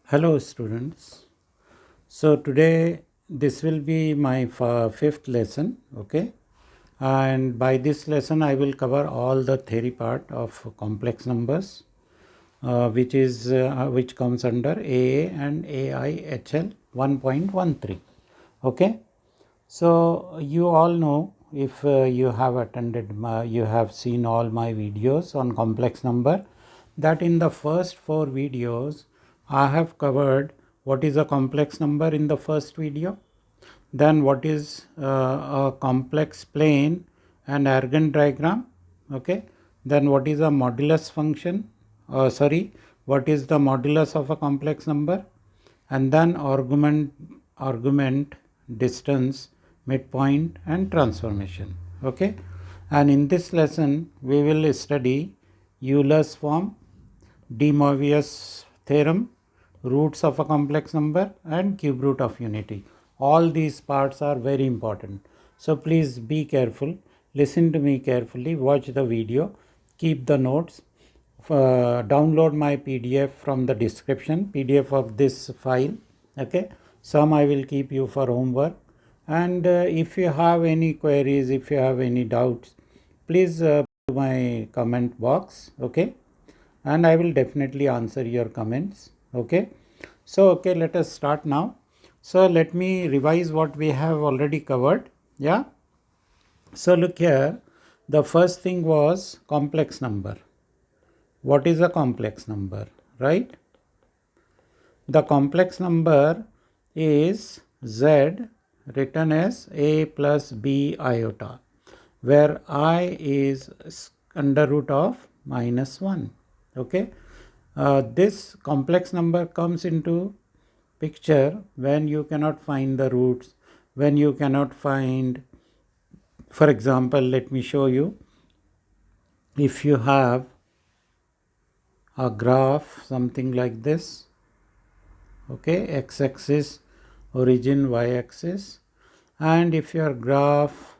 Hello students. So today this will be my fifth lesson, okay? And by this lesson I will cover all the theory part of complex numbers, which comes under AA and AIHL 1.13. Okay? So you all know, if you have you have seen all my videos on complex number, that in the first 4 videos I have covered what is a complex number in the first video, then what is a complex plane and Argand diagram, okay, then what is a modulus function, what is the modulus of a complex number, and then argument, distance, midpoint and transformation, okay. And in this lesson we will study Eulers form, Moivres theorem, roots of a complex number and cube root of unity. All these parts are very important. So please be careful, listen to me carefully, watch the video, keep the notes, download my PDF from the description, PDF of this file, okay. Some I will keep you for homework, and if you have any queries, if you have any doubts, please to my comment box, okay, and I will definitely answer your comments, okay. So okay, let us start now. So let me revise what we have already covered. Yeah, so look here, the first thing was complex number. What is a complex number, right? The complex number is z written as a plus b iota, where I is under root of -1, okay. This complex number comes into picture when you cannot find the roots, when you cannot find, for example, let me show you. If you have a graph something like this, okay, x-axis origin, y-axis, and if your graph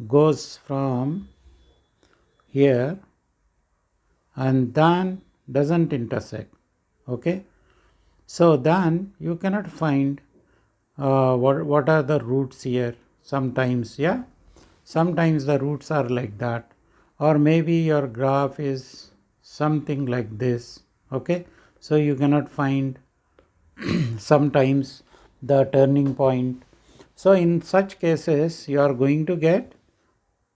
goes from here and then doesn't intersect, okay, so then you cannot find what are the roots here. Sometimes, yeah, sometimes the roots are like that, or maybe your graph is something like this, okay, so you cannot find sometimes the turning point. So in such cases you are going to get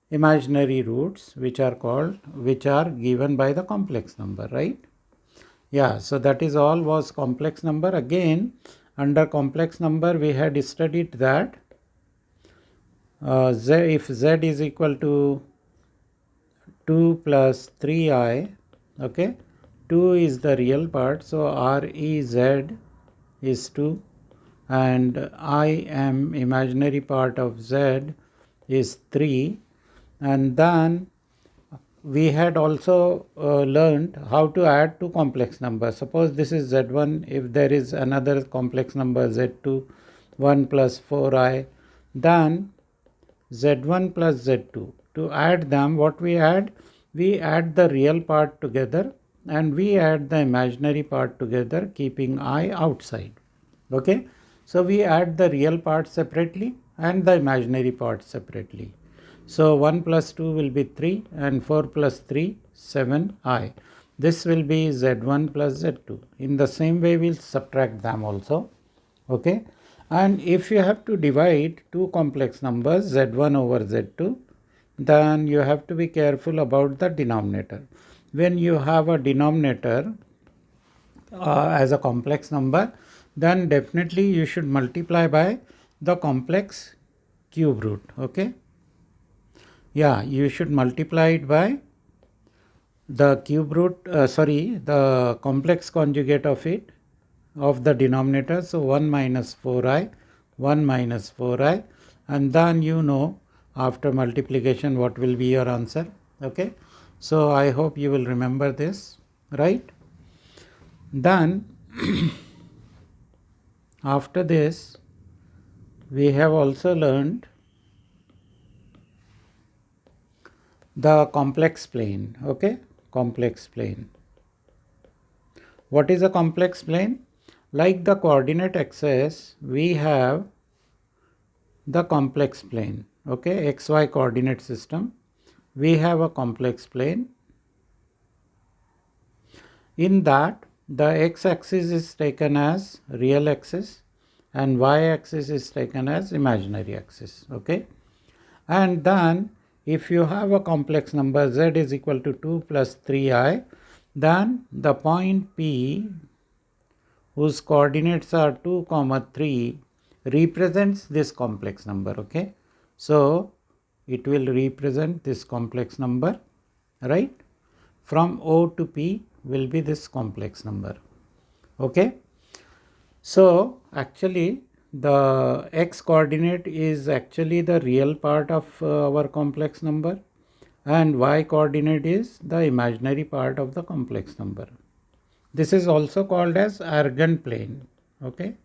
imaginary roots, which are given by the complex number, right? Yeah, so that is all was complex number. Again, under complex number we had studied that if z is equal to 2 plus 3i, okay, 2 is the real part, so rez is 2, and I am imaginary part of z is 3. And then we had also learned how to add two complex numbers. Suppose this is z1, if there is another complex number z2, 1 plus 4i, then z1 plus z2. To add them, what we add? We add the real part together and we add the imaginary part together, keeping I outside. Okay, so we add the real part separately and the imaginary part separately. So 1 plus 2 will be 3 and 4 plus 3, 7i. This will be z1 plus z2. In the same way, we'll subtract them also. Okay, and if you have to divide two complex numbers z1 over z2, then you have to be careful about the denominator. When you have a denominator as a complex number, then definitely you should multiply by the complex cube root, okay. Yeah, you should multiply it by the cube root, the complex conjugate of it, of the denominator. So 1 minus 4i, 1 minus 4i, and then you know after multiplication what will be your answer, okay. So I hope you will remember this, right? Then after this we have also learned the complex plane, okay, complex plane. What is a complex plane? Like the coordinate axis, we have the complex plane. Okay, xy coordinate system. We have a complex plane. In that, the x-axis is taken as real axis and y-axis is taken as imaginary axis. Okay, and then if you have a complex number z is equal to 2 plus 3i, then the point P, whose coordinates are 2 comma 3, represents this complex number. Okay, so it will represent this complex number, right? From O to P will be this complex number. Okay, so actually the x coordinate is actually the real part of our complex number, and y coordinate is the imaginary part of the complex number. This is also called as Argand plane. Okay,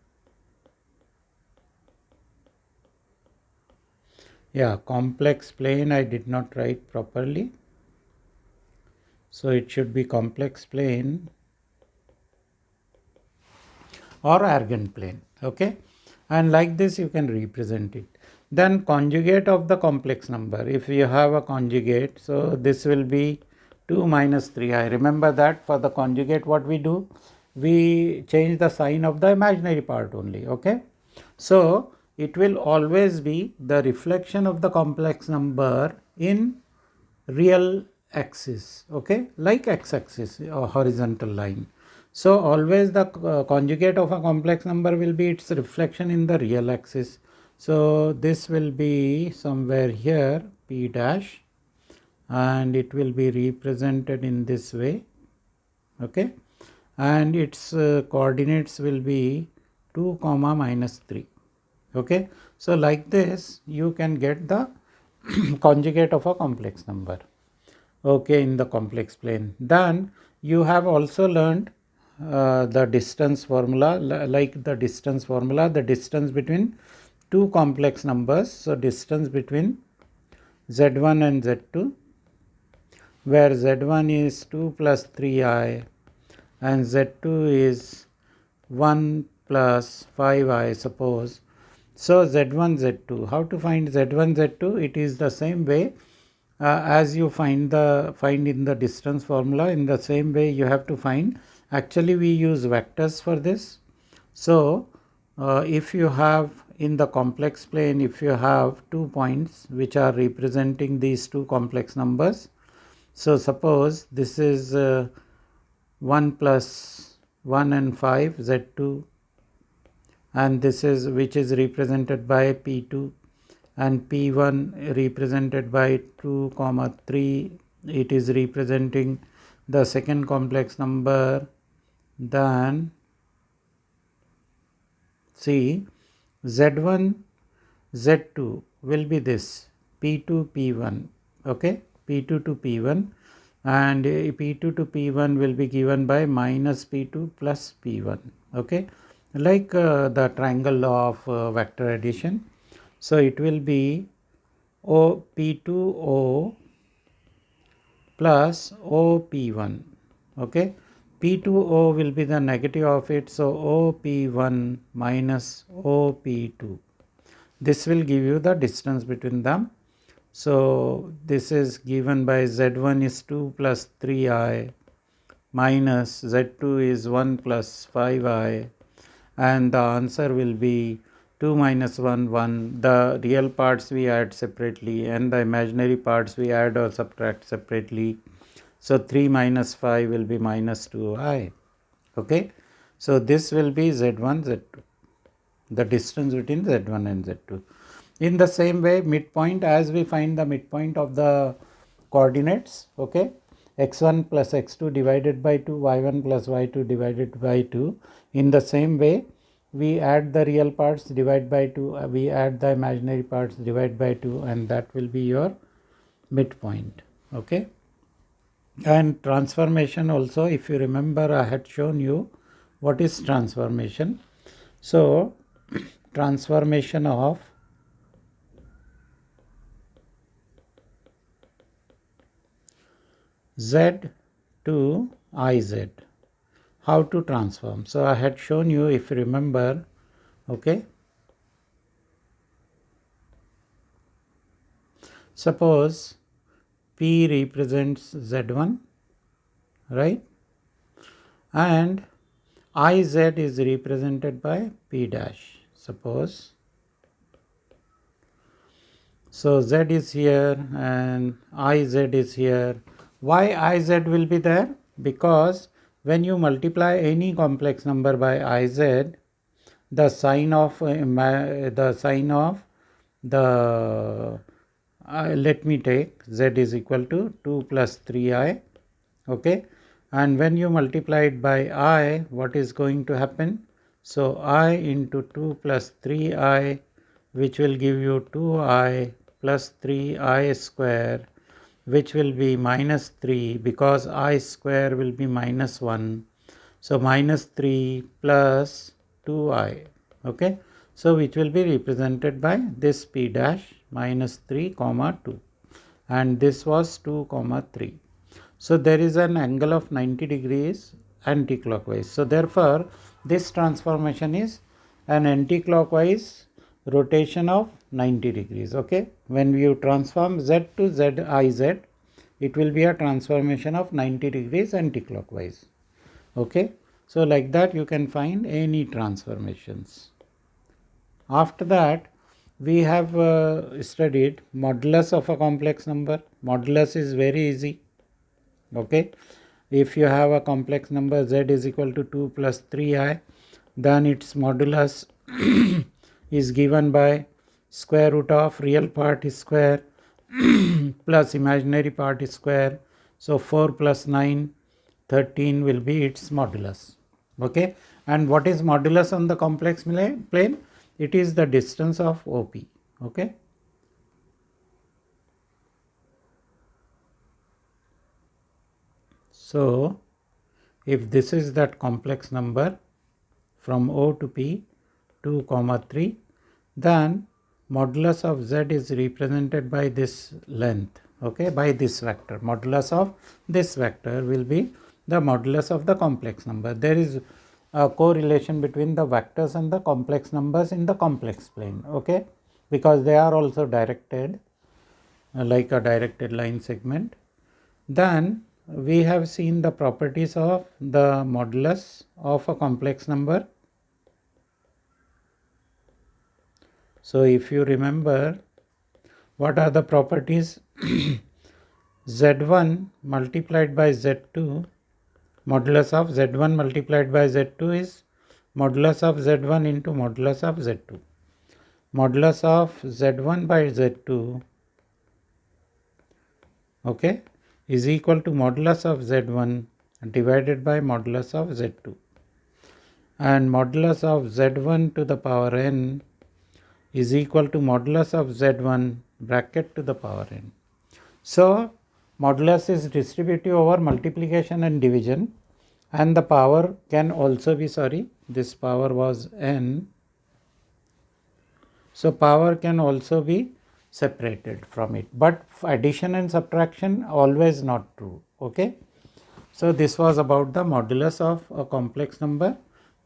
yeah, complex plane I did not write properly, so it should be complex plane or Argand plane. Okay, and like this you can represent it. Then conjugate of the complex number, if you have a conjugate, so this will be 2 minus 3i. Remember that for the conjugate what we do, we change the sign of the imaginary part only. Okay, so it will always be the reflection of the complex number in real axis. Okay, like x-axis or horizontal line. So always the conjugate of a complex number will be its reflection in the real axis. So this will be somewhere here p dash, and it will be represented in this way. Okay, and its coordinates will be 2 comma minus 3. Okay, so like this you can get the conjugate of a complex number. Okay, in the complex plane. Then you have also learned the distance formula, like the distance formula, the distance between two complex numbers. So distance between z1 and z2, where z1 is 2 plus 3i and z2 is 1 plus 5i, suppose. So z1 z2, how to find z1 z2? It is the same way as you find in the distance formula. In the same way you have to find. Actually we use vectors for this. So if you have in the complex plane, if you have 2 points which are representing these two complex numbers, so suppose this is 1 plus 1 and 5 z2, and this is which is represented by p2, and p1 represented by 2 comma 3, it is representing the second complex number. Then see, z1 z2 will be this p2 p1. Okay, p2 to p1, and p2 to p1 will be given by minus p2 plus p1. Okay, like the triangle law of vector addition. So it will be O P2O plus OP1. Okay, P2O will be the negative of it, so OP1 minus OP2. This will give you the distance between them. So this is given by z1 is 2 plus 3i minus z2 is 1 plus 5i, and the answer will be 2 minus 1 1. The real parts we add separately and the imaginary parts we add or subtract separately. So 3 minus 5 will be minus 2i. Okay, so this will be z1 z2, the distance between z1 and z2. In the same way, midpoint, as we find the midpoint of the coordinates, okay, x1 plus x2 divided by 2, y1 plus y2 divided by 2. In the same way, we add the real parts, divide by 2, we add the imaginary parts, divide by 2, and that will be your midpoint. Okay, and transformation also, if you remember, I had shown you what is transformation. So transformation of z to iz. how to transform. So I had shown you, if you remember, okay. Suppose P represents Z1, right? And IZ is represented by P dash. Suppose. So Z is here and IZ is here. Why IZ will be there? Because when you multiply any complex number by IZ, the sign of the let me take Z is equal to 2 plus 3i, okay, and when you multiply it by I, what is going to happen? So I into 2 plus 3i, which will give you 2i plus 3i square, which will be minus 3, because I square will be minus 1. So minus 3 plus 2i, okay. So which will be represented by this P dash minus 3 comma 2, and this was 2 comma 3. So there is an angle of 90 degrees anti-clockwise. So therefore this transformation is an anti-clockwise rotation of 90 degrees, okay. When you transform Z to ZIZ, it will be a transformation of 90 degrees anti-clockwise, okay. So like that you can find any transformations. After that, we have studied modulus of a complex number. Modulus is very easy, okay. If you have a complex number Z is equal to 2 plus 3i, then its modulus is given by square root of real part is square plus imaginary part is square. So 4 plus 9, 13 will be its modulus, okay. And what is modulus on the complex plane? It is the distance of OP, okay. So if this is that complex number from O to P 2 comma 3, then modulus of Z is represented by this length, okay, by this vector. Modulus of this vector will be the modulus of the complex number. There is a correlation between the vectors and the complex numbers in the complex plane, okay, because they are also directed like a directed line segment. Then we have seen the properties of the modulus of a complex number. So if you remember, what are the properties? Z1 multiplied by Z2, modulus of Z1 multiplied by Z2 is modulus of Z1 into modulus of Z2. Modulus of Z1 by Z2, okay, is equal to modulus of Z1 divided by modulus of Z2. And modulus of Z1 to the power n is equal to modulus of Z1 bracket to the power n. So modulus is distributive over multiplication and division, and the power can also be, this power was n. So power can also be separated from it, but addition and subtraction always not true, okay. So this was about the modulus of a complex number.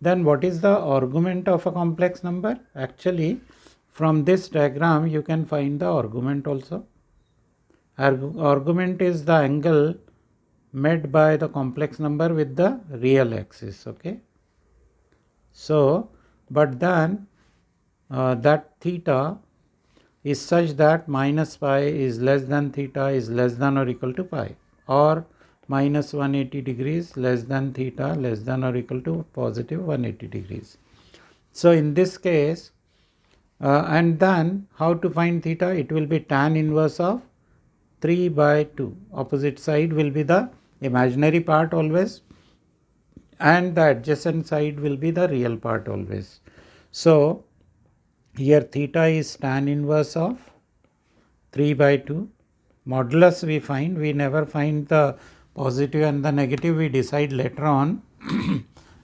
Then what is the argument of a complex number? Actually, from this diagram you can find the argument also. Argument is the angle made by the complex number with the real axis, okay. So but then that theta is such that minus pi is less than theta is less than or equal to pi, or minus 180 degrees less than theta less than or equal to positive 180 degrees. So in this case, and then how to find theta? It will be tan inverse of 3 by 2. Opposite side will be the imaginary part always, and the adjacent side will be the real part always. So here theta is tan inverse of 3 by 2. Modulus we find, we never find the positive and the negative, we decide later on.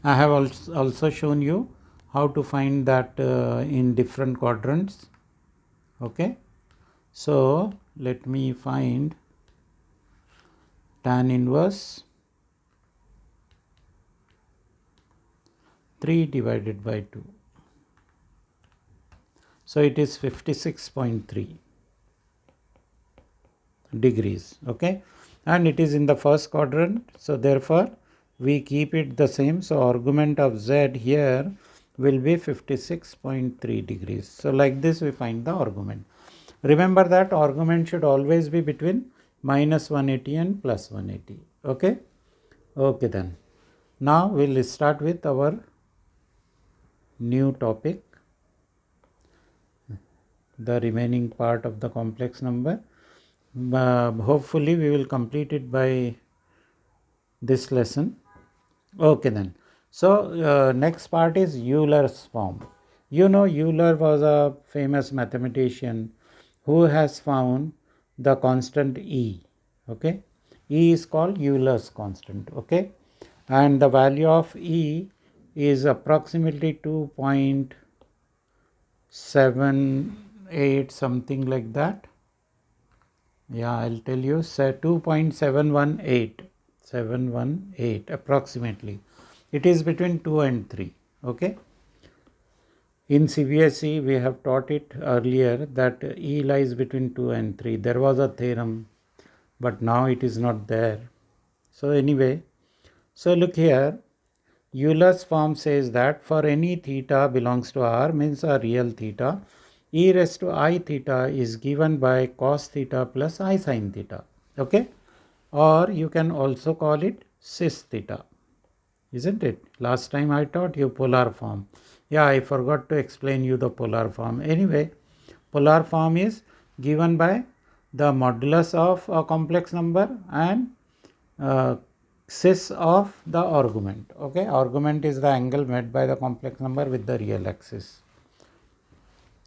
I have also shown you how to find that in different quadrants, okay. So let me find tan inverse 3 divided by 2. So it is 56.3 degrees. Okay, and it is in the first quadrant, so therefore we keep it the same. So argument of z here will be 56.3 degrees. So like this we find the argument. Remember that argument should always be between minus 180 and plus 180. Okay. Okay, then now we'll start with our new topic, the remaining part of the complex number. Hopefully we will complete it by this lesson. Okay, then. So next part is Euler's form. You know, Euler was a famous mathematician who has found the constant E. Okay, E is called Euler's constant. Okay, and the value of E is approximately 2.78, something like that. Yeah, I'll tell you, say 2.718 approximately. It is between 2 and 3. Okay. In CBSE, we have taught it earlier that E lies between 2 and 3. There was a theorem, but now it is not there. So anyway, so look here, Euler's form says that for any theta belongs to R, means a real theta, e raised to I theta is given by cos theta plus I sin theta. Okay, or you can also call it cis theta, isn't it? Last time I taught you polar form. Yeah, I forgot to explain you the polar form. Anyway, polar form is given by the modulus of a complex number and cis of the argument. Okay, argument is the angle made by the complex number with the real axis.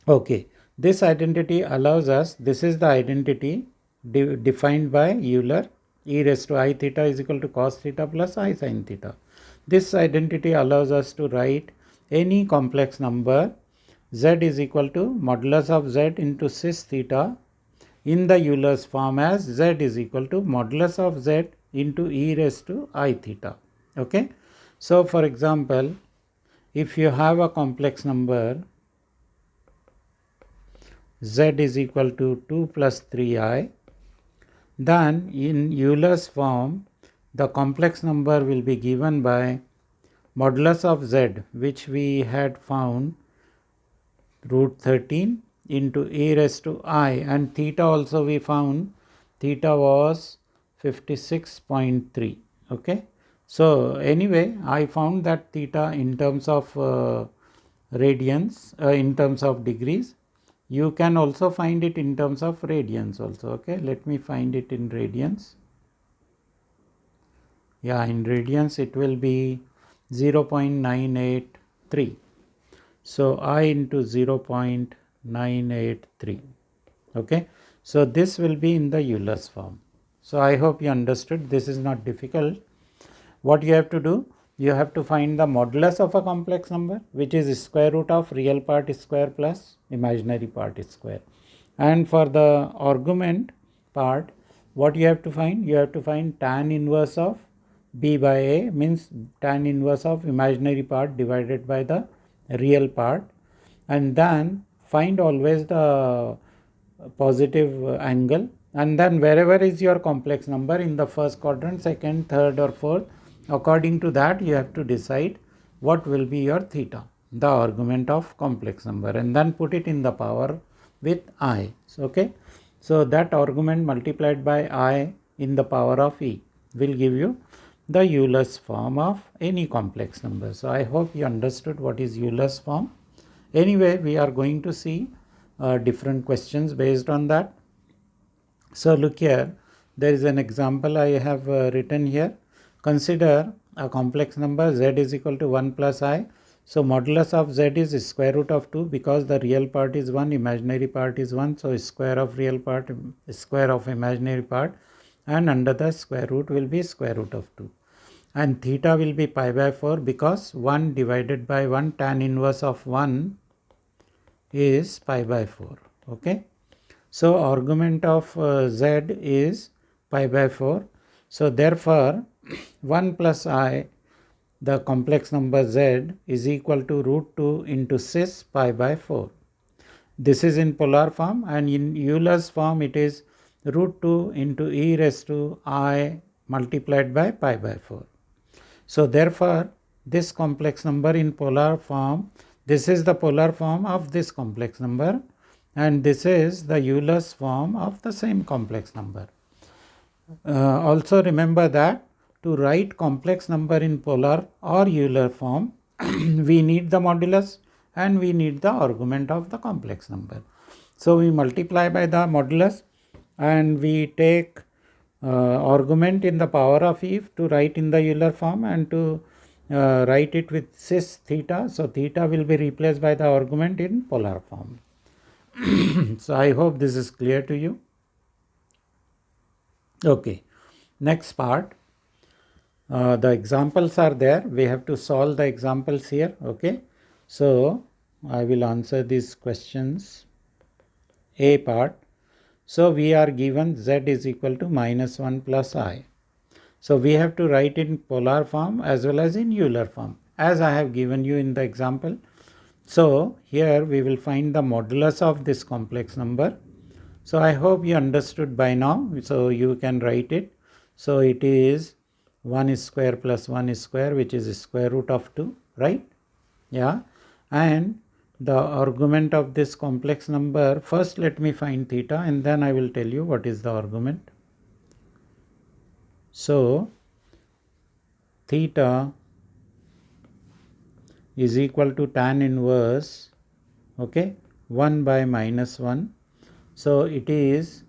Okay, this identity allows us, this is the identity defined by Euler, e raised to I theta is equal to cos theta plus I sin theta. This identity allows us to write any complex number z is equal to modulus of z into cis theta in the Euler's form as z is equal to modulus of z into e raised to I theta. Okay, so for example, if you have a complex number z is equal to 2 plus 3i, then in Euler's form the complex number will be given by modulus of z, which we had found root 13 into e raised to I, and theta also we found, theta was 56.3. Okay, so anyway I found that theta in terms of radians, in terms of degrees. You can also find it in terms of radians also. Okay, let me find it in radians. Yeah, in radians it will be 0.983. So I into 0.983. Okay, so this will be in the Euler's form. So I hope you understood. This is not difficult. What you have to do, you have to find the modulus of a complex number, which is square root of real part square plus imaginary part square. And for the argument part, what you have to find? You have to find tan inverse of b by a, means tan inverse of imaginary part divided by the real part, and then find always the positive angle, and then wherever is your complex number in the first quadrant, second, third or fourth, according to that you have to decide what will be your theta, the argument of complex number, and then put it in the power with I. Okay, so that argument multiplied by I in the power of e will give you the Euler's form of any complex number. So I hope you understood what is Euler's form. Anyway, we are going to see different questions based on that. So look here, there is an example I have written here. Consider a complex number z is equal to 1 plus I. So modulus of z is square root of 2, because the real part is 1, imaginary part is 1. So square of real part, square of imaginary part, and under the square root will be square root of 2. And theta will be pi by 4, because 1 divided by 1, tan inverse of 1 is pi by 4. Okay, so argument of z is pi by 4. So therefore 1 plus I the complex number z is equal to root 2 into cis pi by 4. This is in polar form, and in Euler's form it is root 2 into e raised to I multiplied by pi by 4. So therefore, this complex number in polar form, this is the polar form of this complex number, and this is the Euler's form of the same complex number. Also remember that to write complex number in polar or Euler form, we need the modulus and we need the argument of the complex number. So we multiply by the modulus and we take argument in the power of Eve to write in the Euler form, and to write it with cis theta. So theta will be replaced by the argument in polar form. So I hope this is clear to you. Okay, next part. The examples are there. We have to solve the examples here. Okay, so I will answer these questions. A part. So we are given z is equal to minus 1 plus I. So we have to write in polar form as well as in Euler form, as I have given you in the example. So here we will find the modulus of this complex number. So I hope you understood by now. So you can write it. So it is 1 square plus 1 square, which is square root of 2, right? Yeah. And the argument of this complex number, first let me find theta and then I will tell you what is the argument. So theta is equal to tan inverse, okay, 1 by minus 1. So it is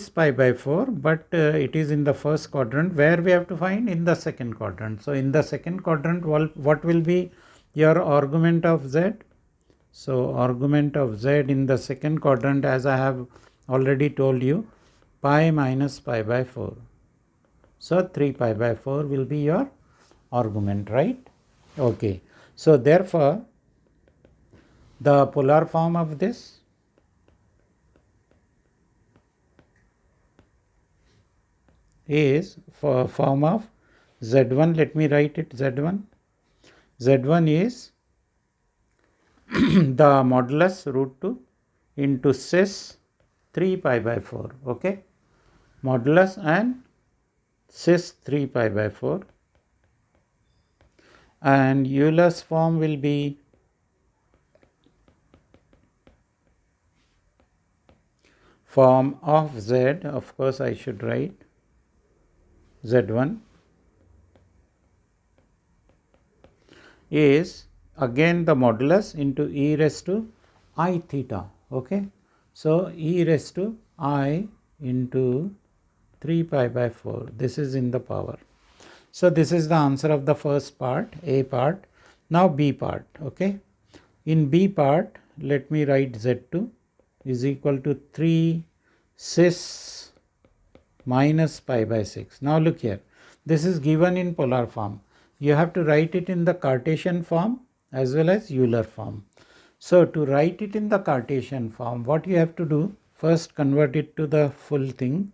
pi by 4, but it is in the first quadrant, where we have to find in the second quadrant. So in the second quadrant, what will be your argument of z? So argument of z in the second quadrant, as I have already told you, pi minus pi by 4. So 3 pi by 4 will be your argument, right? Okay. So therefore, the polar form of this is for form of z1. Let me write it z1. Z1 is the modulus root 2 into cis 3 pi by 4. Okay. Modulus and cis 3 pi by 4. And Eulers form will be form of z. Of course, I should write z1 is again the modulus into e raised to I theta. Okay. So e raised to I into 3 pi by 4. This is in the power. So this is the answer of the first part, A part. Now B part. Okay. In B part, let me write z2 is equal to 3 cis minus pi by 6. Now look here. This is given in polar form. You have to write it in the Cartesian form as well as Euler form. So to write it in the Cartesian form, what you have to do, first convert it to the full thing.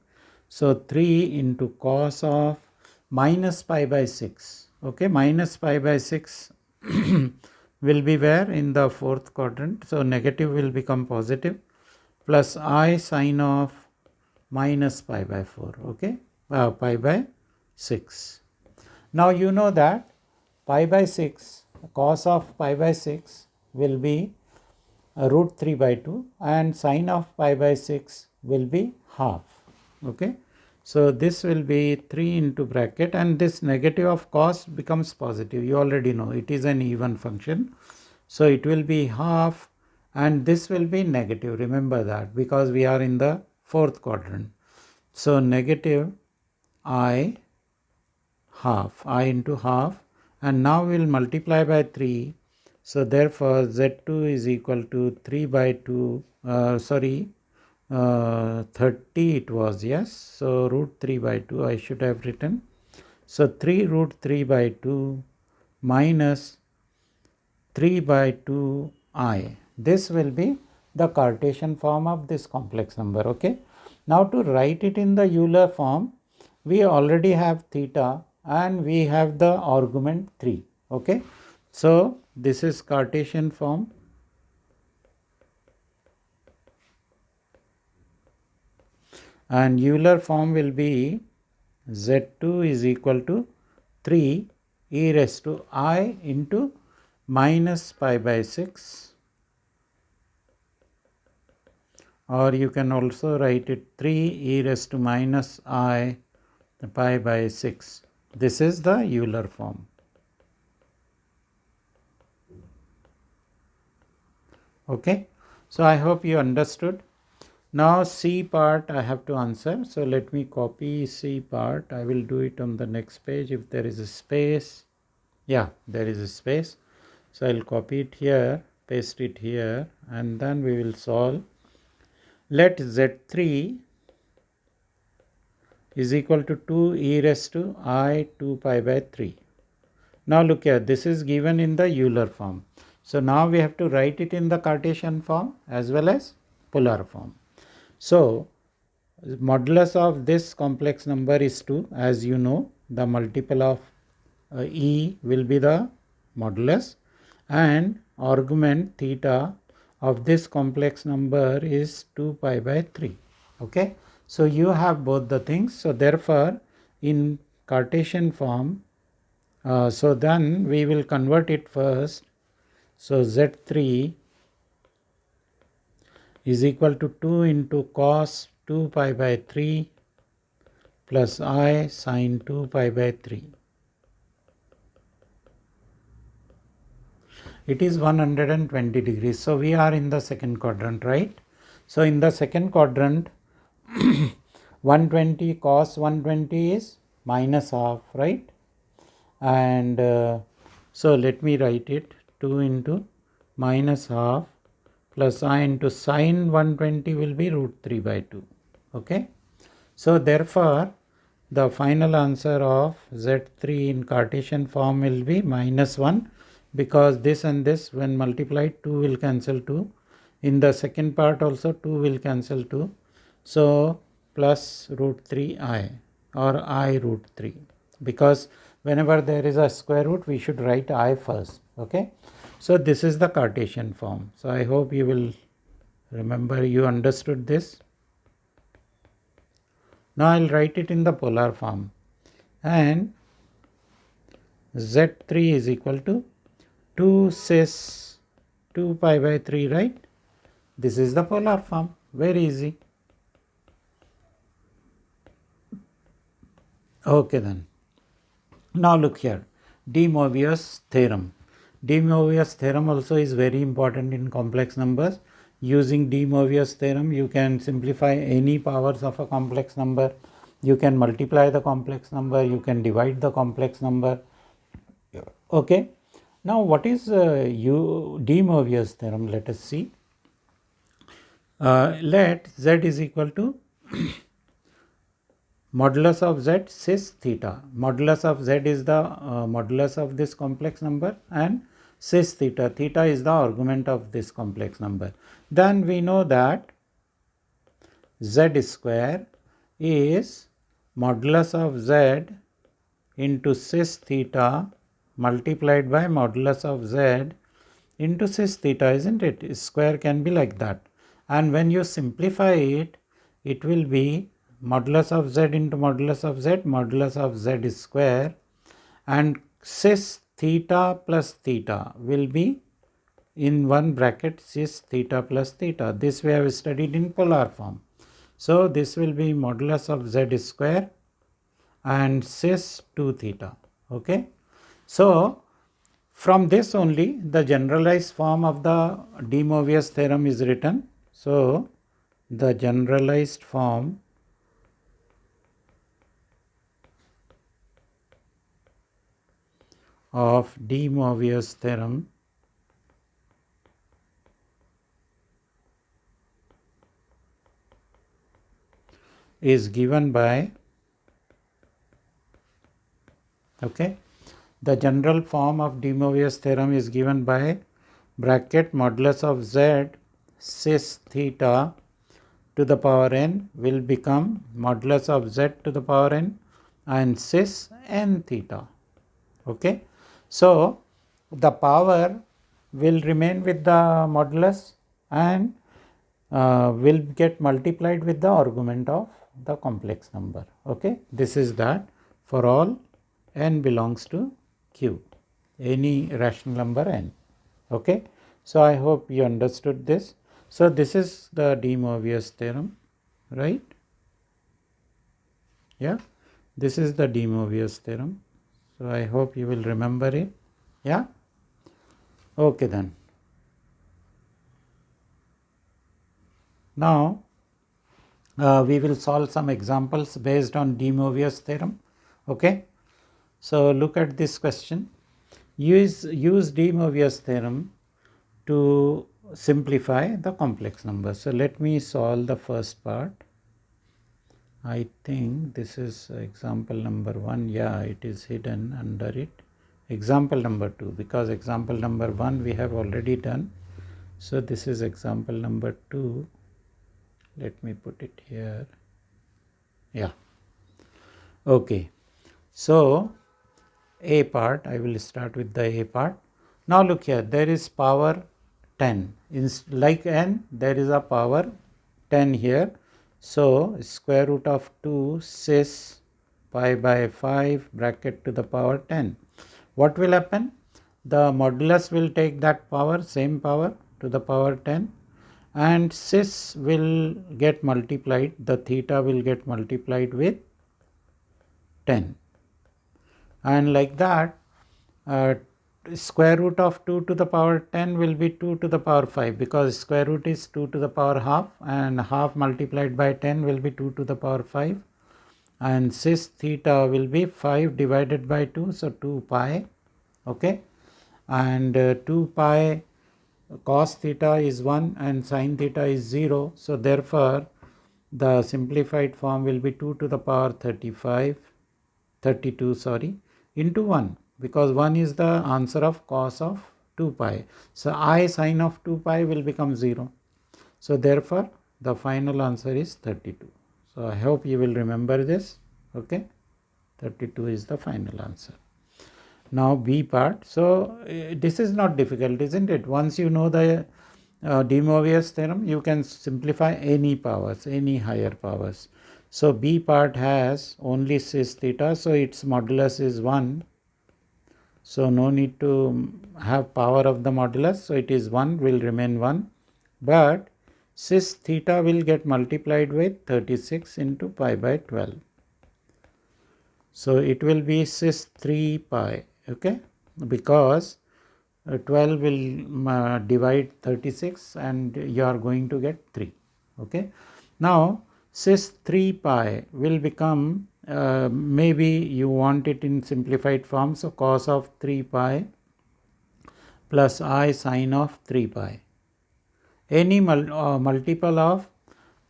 So 3 into cos of minus pi by 6. Okay, minus pi by 6 will be where? In the fourth quadrant. So negative will become positive, plus I sine of minus pi by 4. Okay, pi by 6. Now you know that pi by 6, cos of pi by 6 will be root 3 by 2, and sine of pi by 6 will be half. Okay. So this will be 3 into bracket, and this negative of cos becomes positive. You already know it is an even function. So it will be half, and this will be negative. Remember that, because we are in the fourth quadrant. So negative I half, I into half, and now we will multiply by 3. So therefore z2 is equal to 3 by 2, 30 it was, yes. So root 3 by 2 I should have written. So 3 root 3 by 2 minus 3 by 2 I. This will be the Cartesian form of this complex number. Okay. Now to write it in the Euler form, we already have theta and we have the argument 3. Okay, so this is Cartesian form. And Euler form will be Z2 is equal to 3 e raised to I into minus pi by 6, or you can also write it 3 e raised to minus I pi by 6. This is the Euler form. Okay, so I hope you understood. Now C part I have to answer. So let me copy C part. I will do it on the next page if there is a space. Yeah, there is a space. So I'll copy it here, paste it here, and then we will solve. Let Z3 is equal to 2 e raised to I 2 pi by 3. Now look here, this is given in the Euler form. So now we have to write it in the Cartesian form as well as polar form. So modulus of this complex number is 2. As you know, the multiple of E will be the modulus, and argument theta of this complex number is 2 pi by 3. Okay, so you have both the things. So therefore in Cartesian form, so then we will convert it first. So Z3 is equal to 2 into cos 2 pi by 3 plus I sin 2 pi by 3. It is 120 degrees. So we are in the second quadrant, right? So in the second quadrant, 120 cos 120 is minus half, right? And so let me write it, 2 into minus half plus I into sin 120 will be root 3 by 2. Okay, so therefore the final answer of Z3 in Cartesian form will be minus 1, because this and this when multiplied 2 will cancel 2. In the second part also 2 will cancel 2. So plus root 3I or I root 3, because whenever there is a square root we should write I first. Okay, so this is the Cartesian form. So I hope you will remember, you understood this. Now I'll write it in the polar form, and Z3 is equal to 2 cis 2 pi by 3, right? This is the polar form, very easy. Okay then. Now look here, de Moivres theorem. De Moivres theorem also is very important in complex numbers. Using de Moivres theorem, you can simplify any powers of a complex number. You can multiply the complex number. You can divide the complex number. Okay. Now what is de Moivres theorem? Let us see. Let Z is equal to modulus of Z cis theta. Modulus of Z is the modulus of this complex number, and cis theta, theta is the argument of this complex number. Then we know that Z square is modulus of Z into cis theta multiplied by modulus of Z into cis theta, isn't it? Square can be like that. And when you simplify it, it will be modulus of Z into modulus of Z square, and cis theta plus theta will be in one bracket cis theta plus theta. This we have studied in polar form. So this will be modulus of Z square and cis 2 theta. Okay. So from this only the generalized form of the de Moivres theorem is written. So the generalized form of de Moivres theorem is given by, okay, the general form of de Moivres theorem is given by bracket modulus of Z cis theta to the power n will become modulus of Z to the power n and cis n theta. Okay. So the power will remain with the modulus and will get multiplied with the argument of the complex number. Okay. This is that for all n belongs to Q, any rational number n. Okay. So I hope you understood this. So this is the de Moivre's theorem, right? Yeah. This is the de Moivre's theorem. So I hope you will remember it. Yeah. Okay then. Now we will solve some examples based on de Moivre's theorem. Okay. So look at this question. Use de Moivre's theorem to simplify the complex number. So let me solve the first part. I think this is example number 1. Yeah, it is hidden under it. Example number 2, because example number 1 we have already done. So this is example number 2. Let me put it here. Yeah. Okay. So A part, I will start with the A part. Now look here, there is power 10. Like n, there is a power 10 here. So square root of 2 cis pi by 5 bracket to the power 10. What will happen? The modulus will take that power, same power to the power 10, and cis will get multiplied, the theta will get multiplied with 10. And like that, square root of 2 to the power 10 will be 2 to the power 5, because square root is 2 to the power half, and half multiplied by 10 will be 2 to the power 5, and cis theta will be 5 divided by 2, so 2 pi. Okay. And 2 pi cos theta is 1 and sin theta is 0. So therefore the simplified form will be 2 to the power 32 into 1, because 1 is the answer of cos of 2 pi. So I sin of 2 pi will become 0. So therefore the final answer is 32. So I hope you will remember this. Okay. 32 is the final answer. Now B part. So this is not difficult, isn't it? Once you know the de Moivre's theorem, you can simplify any powers, any higher powers. So B part has only cis theta, so its modulus is 1. So no need to have power of the modulus, so it is 1, will remain 1. But cis theta will get multiplied with 36 into pi by 12. So it will be cis 3 pi. Okay, because 12 will divide 36 and you are going to get 3. Okay. Now cis 3 pi will become, maybe you want it in simplified form, so cos of 3 pi plus I sin of 3 pi. Any multiple of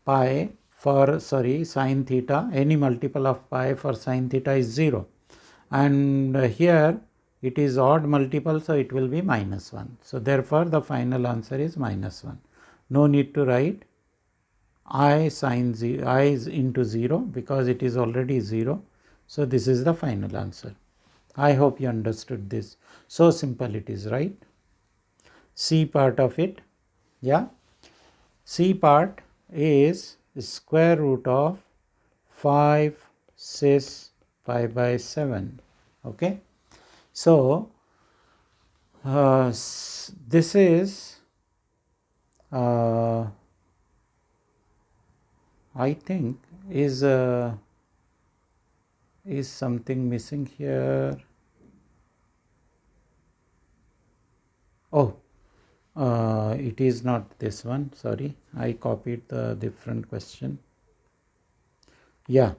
pi for sin theta, any multiple of pi for sin theta is 0. And here it is odd multiple, so it will be minus 1. So therefore the final answer is minus 1. No need to write I sin 0, I is into 0, because it is already 0. So this is the final answer. I hope you understood this. So simple it is, right? C part of it. Yeah. C part is square root of 5 cis pi by 7. Okay. So this is I think is something missing here. Oh, it is not this one, sorry, I copied the different question. Yeah,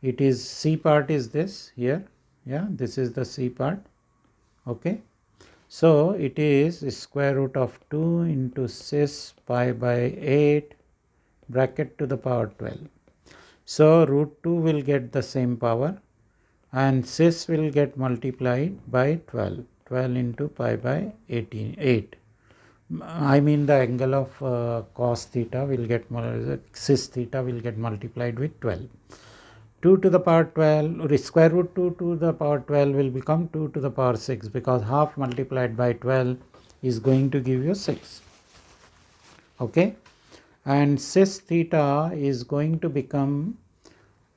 it is C part is this here. Yeah, this is the C part. Okay. So it is square root of 2 into cis pi by 8 bracket to the power 12. So root 2 will get the same power and cis will get multiplied by 12. 12 into pi by 8. I mean the angle of cos theta will get, cis theta will get multiplied with 12. 2 to the power 12, or square root 2 to the power 12 will become 2 to the power 6, because half multiplied by 12 is going to give you 6. Okay, and cis theta is going to become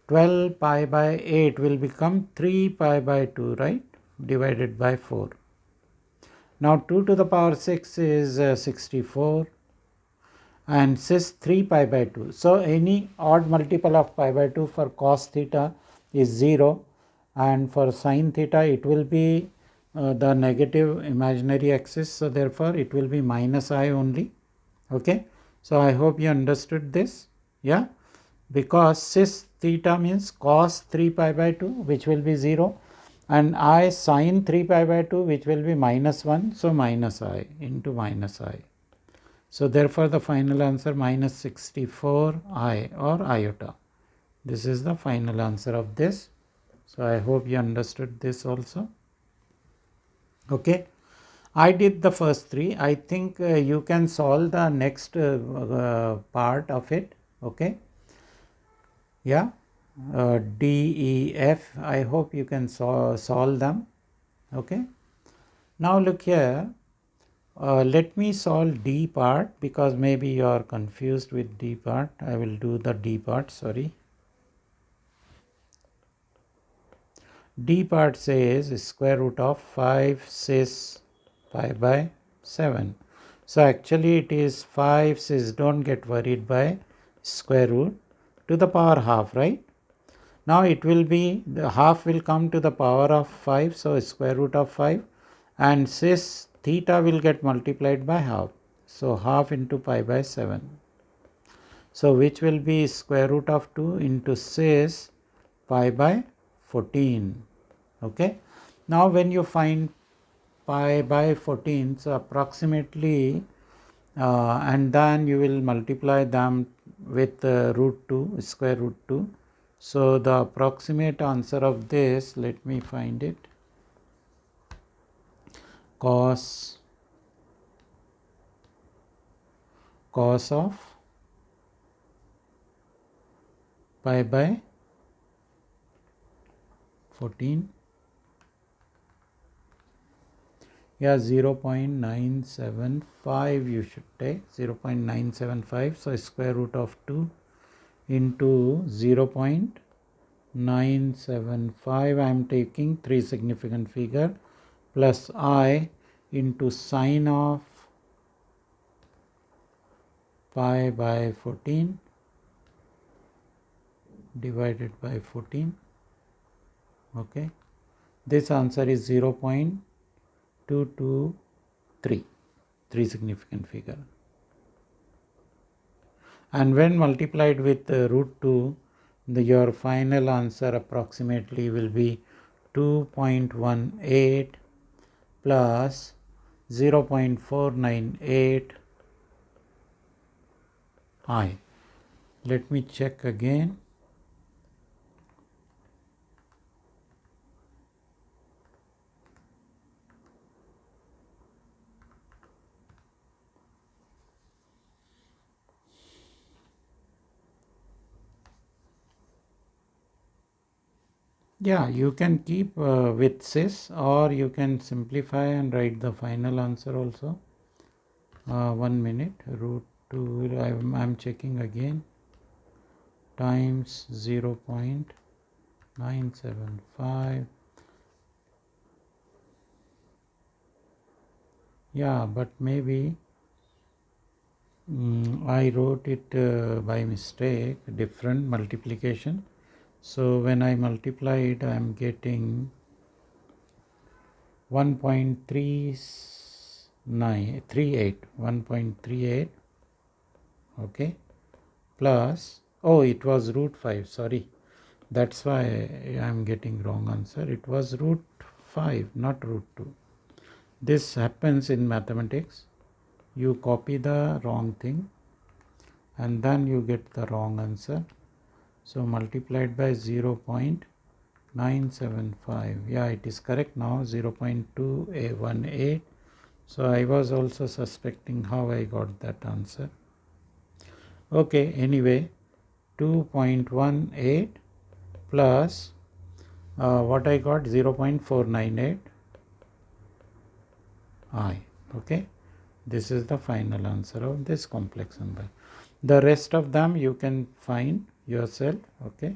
12 pi by 8 will become 3 pi by 2, right, divided by 4. Now 2 to the power 6 is 64, and cis 3 pi by 2. So any odd multiple of pi by 2 for cos theta is 0, and for sin theta it will be the negative imaginary axis, so therefore it will be minus I only. Okay, so I hope you understood this. Yeah, because cis theta means cos 3 pi by 2, which will be 0, and I sin 3 pi by 2, which will be minus 1, so minus I into minus I. So therefore the final answer minus 64I or iota. This is the final answer of this. So I hope you understood this also. Okay, I did the first three. I think you can solve the next part of it. Okay, yeah, D, E, F. I hope you can solve them. Okay, now look here. Let me solve D part, because maybe you are confused with D part. I will do the D part, sorry. D part says square root of 5 cis pi by 7. So actually it is 5 cis, don't get worried by square root, to the power half, right? Now it will be, the half will come to the power of 5, so square root of 5, and cis theta will get multiplied by half, so half into pi by 7. So which will be square root of 2 into cis pi by 14. Okay, now when you find pi by 14, so approximately and then you will multiply them with root 2, square root 2. So the approximate answer of this, let me find it, cos of pi by 14, yeah, 0.975 you should take, 0.975. So square root of 2 into 0.975, I am taking 3 significant figure, plus I into sine of pi by 14 divided by 14. Okay, this answer is 0.223, 3 significant figure. And when multiplied with root 2, your final answer approximately will be 2.18 plus 0.498 I. Let me check again. Yeah, you can keep with cis, or you can simplify and write the final answer also. 1 minute, root 2, I'm checking again, times 0.975. Yeah, but maybe I wrote it by mistake, different multiplication. So when I multiply it, I am getting 1.38, okay, plus, oh, it was root 5, sorry, that's why I am getting wrong answer. It was root 5, not root 2. This happens in mathematics. You copy the wrong thing and then you get the wrong answer. So multiplied by 0.975. Yeah, it is correct now, 0.218. So I was also suspecting how I got that answer. Okay, anyway, 2.18 plus what I got 0.498 I. Okay, this is the final answer of this complex number. The rest of them you can find yourself. Okay,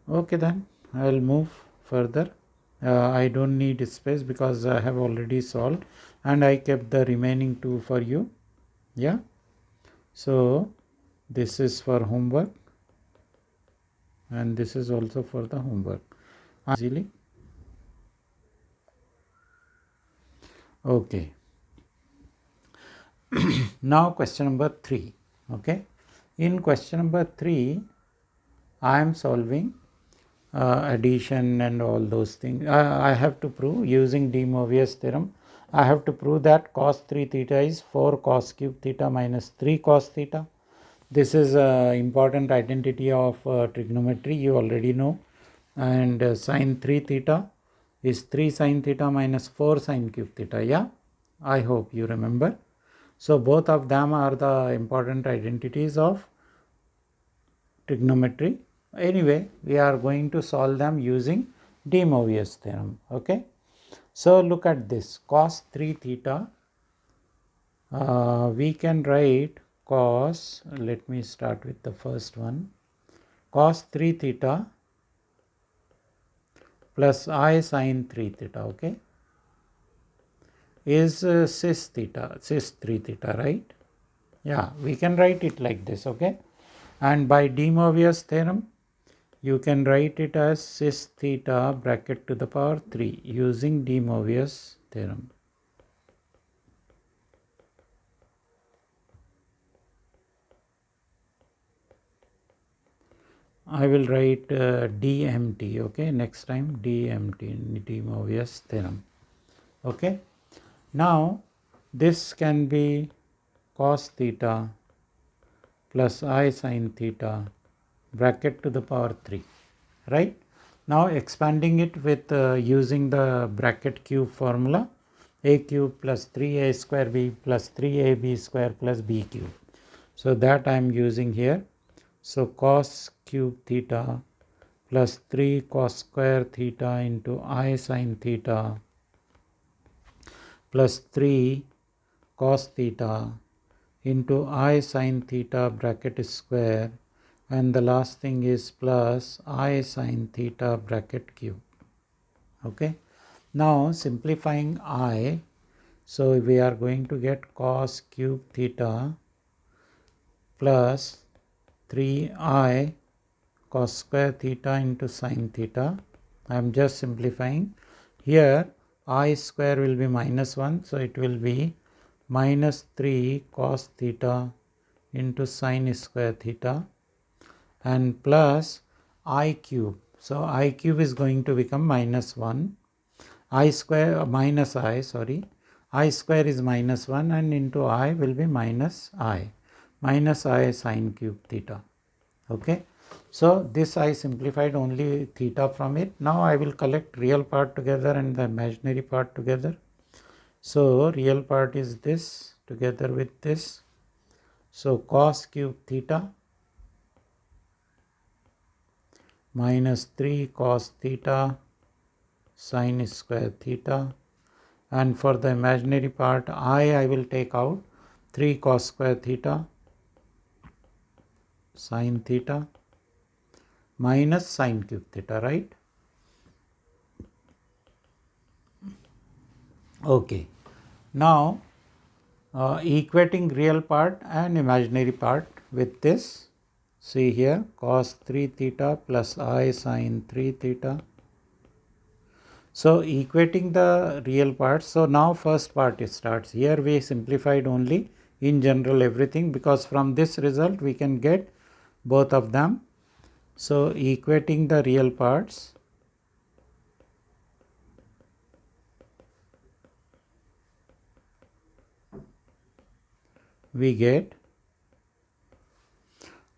then I'll move further. I don't need space because I have already solved and I kept the remaining two for you. Yeah, so this is for homework and this is also for the homework easily. Okay. Now question number 3. Okay, in question number 3 I am solving addition and all those things. I have to prove using de Moivres theorem. I have to prove that cos 3 theta is 4 cos cube theta minus 3 cos theta. This is an important identity of trigonometry, you already know. And sin 3 theta is 3 sin theta minus 4 sin cube theta. Yeah, I hope you remember. So both of them are the important identities of trigonometry. Anyway, we are going to solve them using de Moivres theorem. Okay, so look at this cos 3 theta. We can write cos, let me start with the first one, cos 3 theta plus I sin 3 theta. Okay, is cis 3 theta, right? Yeah, we can write it like this. Okay, and by de Moivres theorem you can write it as cis theta bracket to the power 3 using de Moivres theorem. I will write DMT. Okay, next time DMT, de Moivres theorem. Okay, now this can be cos theta plus I sin theta bracket to the power 3, right? Now expanding it with using the bracket cube formula, a cube plus 3a square b plus 3ab square plus b cube. So that I am using here. So cos cube theta plus 3 cos square theta into I sin theta plus 3 cos theta into I sin theta bracket square, and the last thing is plus I sin theta bracket cube. Okay, now simplifying I, so we are going to get cos cube theta plus 3I cos square theta into sin theta. I am just simplifying. Here I square will be minus 1, so it will be minus 3 cos theta into sin square theta and plus I cube. So I cube is going to become minus 1. I square minus I, sorry. I square is minus 1 and into I will be minus I sin cube theta. Okay. So this I simplified only theta from it. Now I will collect real part together and the imaginary part together. So real part is this together with this. So cos cube theta minus 3 cos theta sin square theta, and for the imaginary part I will take out 3 cos square theta sin theta minus sin cube theta, right? Okay, now equating real part and imaginary part with this, see here cos 3 theta plus I sin 3 theta. So equating the real parts. So now first part it starts. Here we simplified only in general everything because from this result we can get both of them. So equating the real parts, we get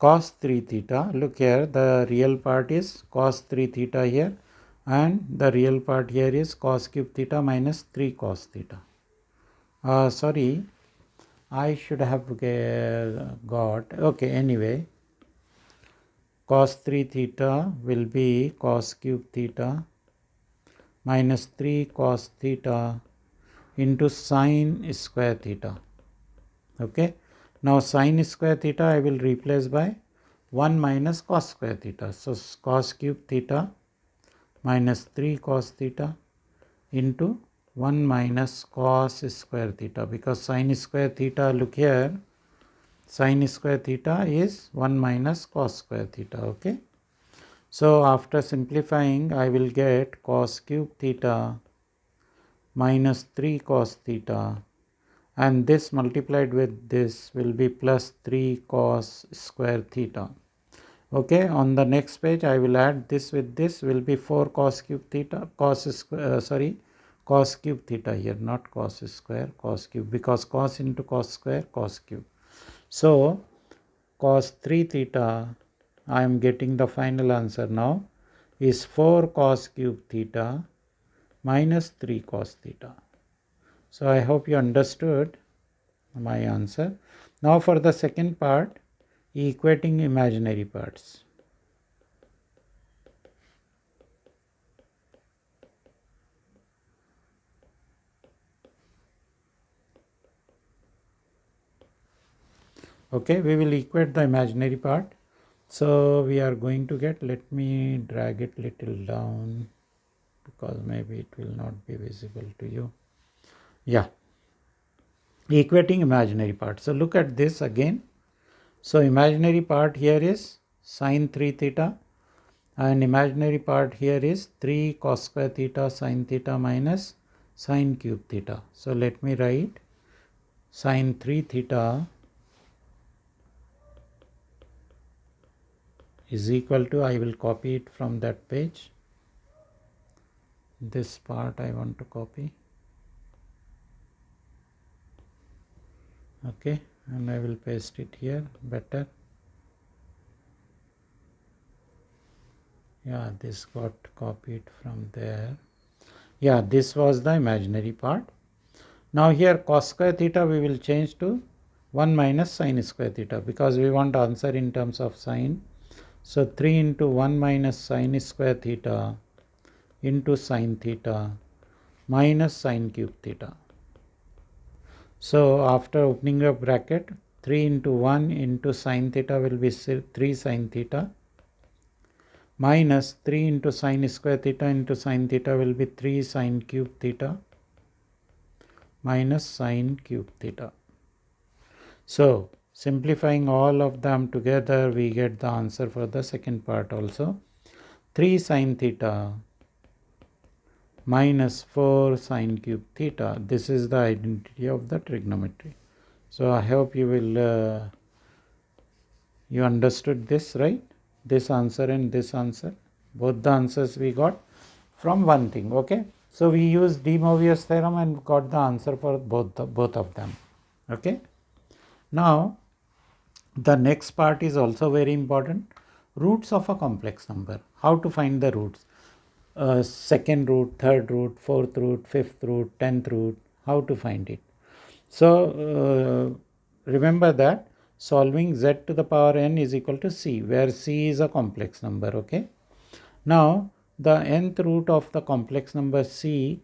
cos 3 theta. Look here, the real part is cos 3 theta here and the real part here is cos cube theta minus 3 cos theta. Sorry, I should have got, okay, anyway, cos 3 theta will be cos cube theta minus 3 cos theta into sin square theta. Okay. Now sin square theta I will replace by 1 minus cos square theta. So cos cube theta minus 3 cos theta into 1 minus cos square theta, because sin square theta, look here, sin square theta is 1 minus cos square theta. Okay. So after simplifying I will get cos cube theta minus 3 cos theta, and this multiplied with this will be plus 3 cos square theta. Okay, on the next page I will add this with this, will be 4 cos cube theta, cos cube theta here, not cos square, cos cube, because cos into cos square, cos cube. So cos 3 theta, I am getting the final answer now, is 4 cos cube theta minus 3 cos theta. So I hope you understood my answer. Now for the second part, equating imaginary parts. Okay, we will equate the imaginary part. So we are going to get, let me drag it little down because maybe it will not be visible to you. Yeah, equating imaginary part. So look at this again. So imaginary part here is sin 3 theta, and imaginary part here is 3 cos square theta sin theta minus sin cube theta. So let me write sin 3 theta is equal to, I will copy it from that page. This part I want to copy. Okay, and I will paste it here better. Yeah, this got copied from there. Yeah, this was the imaginary part. Now here cos square theta we will change to 1 minus sin square theta, because we want answer in terms of sin. So 3 into 1 minus sin square theta into sin theta minus sin cube theta. So after opening a bracket, 3 into 1 into sin theta will be 3 sin theta minus 3 into sin square theta into sin theta will be 3 sin cube theta minus sin cube theta. So simplifying all of them together, we get the answer for the second part also. 3 sin theta minus 4 sin cube theta. This is the identity of the trigonometry. So I hope you will you understood this, right? This answer and this answer, both the answers we got from one thing. Okay, so we used Moivres theorem and got the answer for both of them. Okay, now the next part is also very important. Roots of a complex number. How to find the roots? Second root, third root, fourth root, fifth root, 10th root, how to find it? So remember that solving z to the power n is equal to c, where c is a complex number. Okay, now the nth root of the complex number c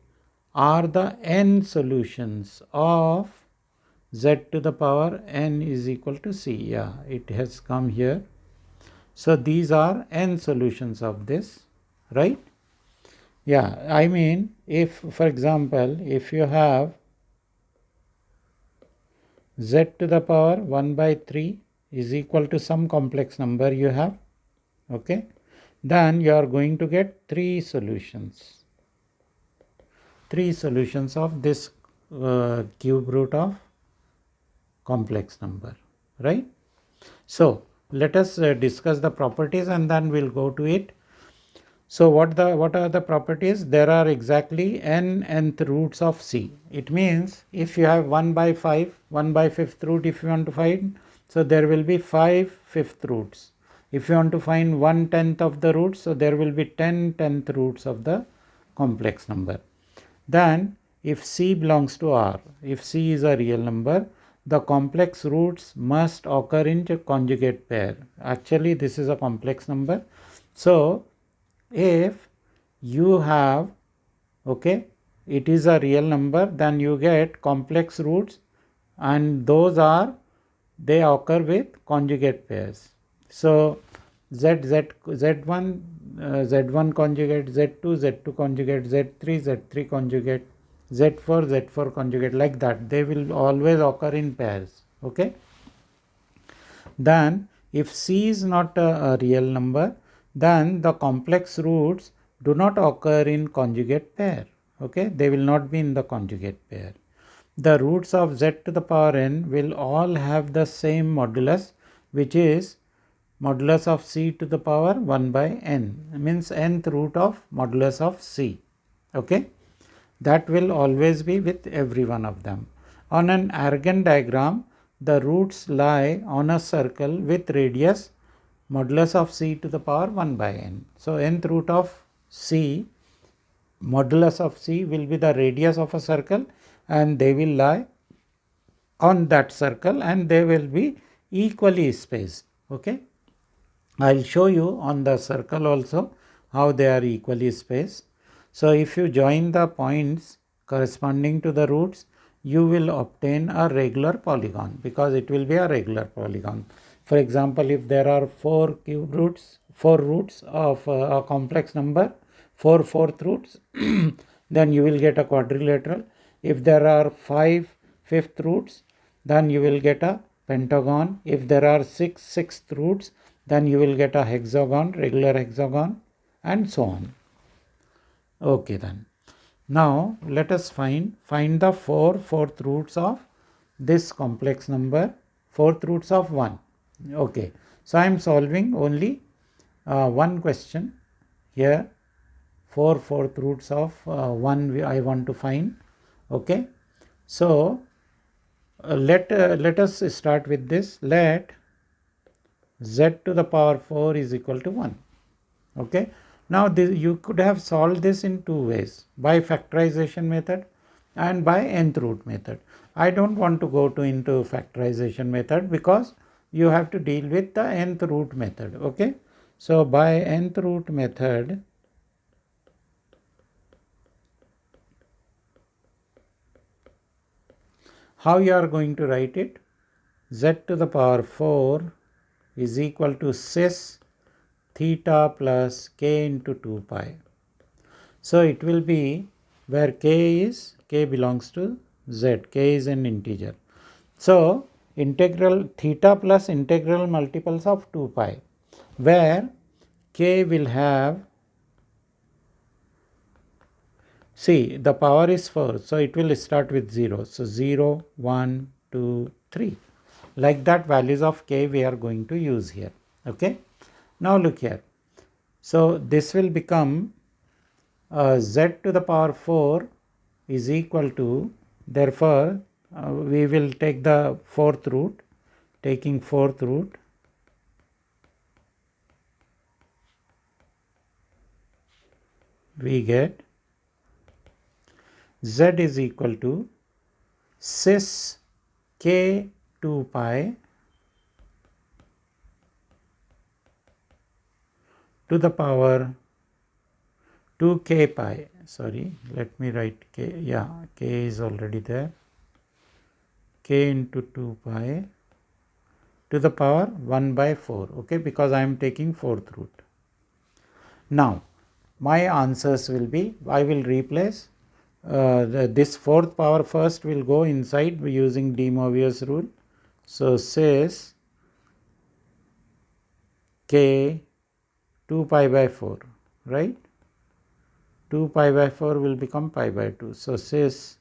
are the n solutions of z to the power n is equal to c. Yeah, it has come here. So these are n solutions of this, right? Yeah, I mean, if for example, if you have z to the power 1 by 3 is equal to some complex number you have, okay, then you are going to get three solutions of this cube root of complex number, right? So let us discuss the properties and then we'll go to it. So what are the properties? There are exactly nth roots of c. It means if you have 1 by 5, 1 by 5th root if you want to find, so there will be 5 fifth roots. If you want to find 1/10 of the roots, so there will be 10 10th roots of the complex number. Then if c belongs to R, if c is a real number, the complex roots must occur in conjugate pair. Actually, this is a complex number. So, if you have, okay, it is a real number, then you get complex roots, and those are, they occur with conjugate pairs. So, Z1 Z1 conjugate, Z2 conjugate, Z3 conjugate, Z4 conjugate, like that. They will always occur in pairs. Okay. Then if C is not a real number, then the complex roots do not occur in conjugate pair. Okay, they will not be in the conjugate pair. The roots of z to the power n will all have the same modulus, which is modulus of c to the power 1 by n, means nth root of modulus of c. Okay, that will always be with every one of them. On an Argand diagram, the roots lie on a circle with radius modulus of c to the power 1 by n. So, nth root of c, modulus of c will be the radius of a circle, and they will lie on that circle, and they will be equally spaced. Okay, I will show you on the circle also how they are equally spaced. So, if you join the points corresponding to the roots, you will obtain a regular polygon, because it will be a regular polygon. For example, if there are 4 roots of a complex number, 4 fourth roots, then you will get a quadrilateral. If there are 5 fifth roots, then you will get a pentagon. If there are 6 sixth roots, then you will get a hexagon, regular hexagon, and so on. Okay, then. Now, let us find the 4 fourth roots of this complex number, fourth roots of 1. Okay, so I am solving only one question here. 4 fourth roots of 1 I want to find. Okay, so let us start with this. Let z to the power 4 is equal to 1. Okay, now you could have solved this in two ways, by factorization method and by nth root method. I don't want to go into factorization method, because you have to deal with the nth root method. Okay, so by nth root method, how you are going to write it? Z to the power 4 is equal to cis theta plus k into 2 pi. So, it will be where k belongs to z, k is an integer. So, integral theta plus integral multiples of 2 pi, where k will have, see, the power is 4, so it will start with 0. So, 0, 1, 2, 3. Like that, values of k we are going to use here. Okay. Now, look here. So, this will become z to the power 4 is equal to, therefore, we will take the fourth root, taking fourth root, we get z is equal to cis k 2 pi to the power 2k pi. Sorry, let me write k. Yeah, k is already there. K into 2 pi to the power 1 by 4. Okay, because I am taking fourth root. Now, my answers will be, I will replace this fourth power first will go inside using de Moivre's rule. So, cis k 2 pi by 4, right? 2 pi by 4 will become pi by 2. So, cis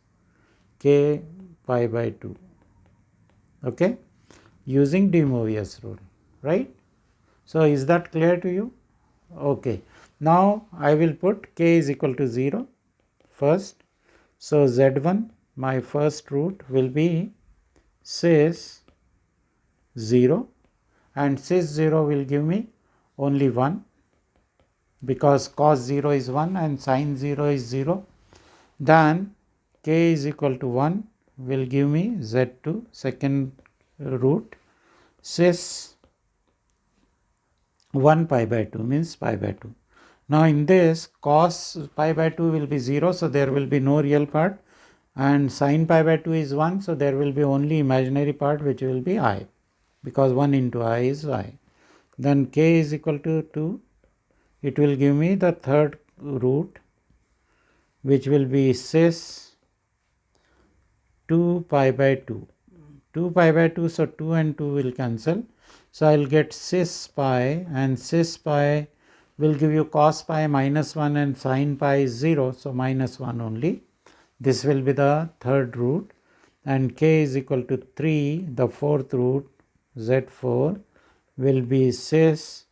k pi by 2. Okay, using de Moivre's rule, right? So, is that clear to you? Okay. Now, I will put k is equal to 0 first. So, z1, my first root will be cis 0, and cis 0 will give me only 1, because cos 0 is 1 and sin 0 is 0. Then k is equal to 1. will give me z2, second root, cis 1 pi by 2 means pi by 2. Now in this, cos pi by 2 will be 0, so there will be no real part, and sin pi by 2 is 1, so there will be only imaginary part, which will be I, because 1 into I is I. Then k is equal to 2. It will give me the third root, which will be cis 2 pi by 2. 2 pi by 2, so 2 and 2 will cancel. So I will get cis pi, and cis pi will give you cos pi minus 1 and sin pi is 0, so minus 1 only. This will be the third root, and k is equal to 3, the fourth root, z4 will be cis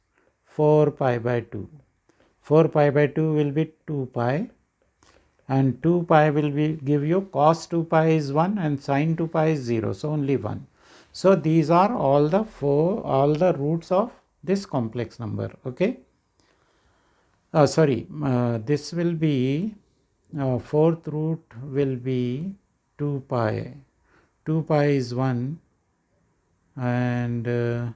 4 pi by 2. 4 pi by 2 will be 2 pi, and 2 pi will be give you cos 2 pi is 1 and sin 2 pi is 0, so only 1. So these are all the roots of this complex number. Okay. This will be fourth root will be 2 pi. 2 pi is 1, and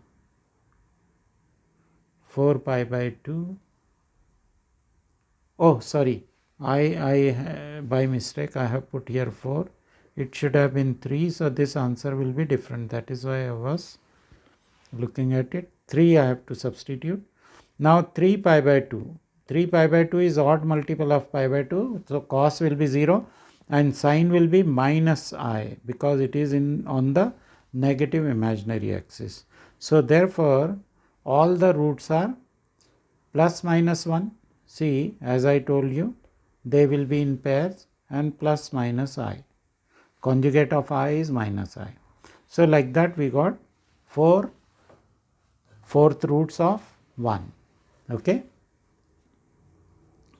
4 pi by 2. Oh, sorry. I by mistake I have put here 4. It should have been 3, so this answer will be different. That is why I was looking at it. 3 I have to substitute. Now 3 pi by 2. 3 pi by 2 is odd multiple of pi by 2. So cos will be 0 and sin will be minus I, because it is on the negative imaginary axis. So therefore all the roots are plus minus 1. See, as I told you, they will be in pairs, and plus minus I. Conjugate of I is minus I. So like that we got 4 fourth roots of 1. Okay.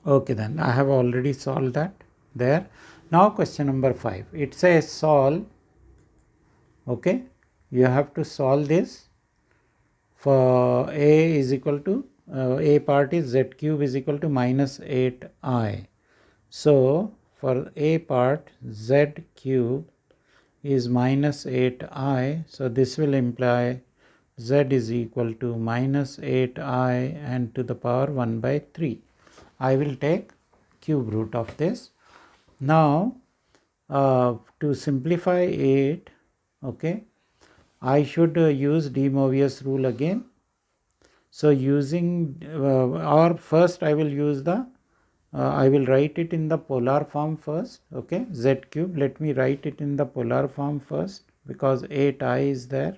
Okay, then I have already solved that there. Now question number 5. It says solve. Okay. You have to solve this for a is equal to a part is z cube is equal to minus 8i. So for a part z cube is minus 8i. So this will imply z is equal to minus 8i and to the power 1 by 3. I will take cube root of this. Now to simplify it, okay, I should use de Moivre's rule again. So using or first I will use the I will write it in the polar form first. Okay, z cube, let me write it in the polar form first, because 8i is there.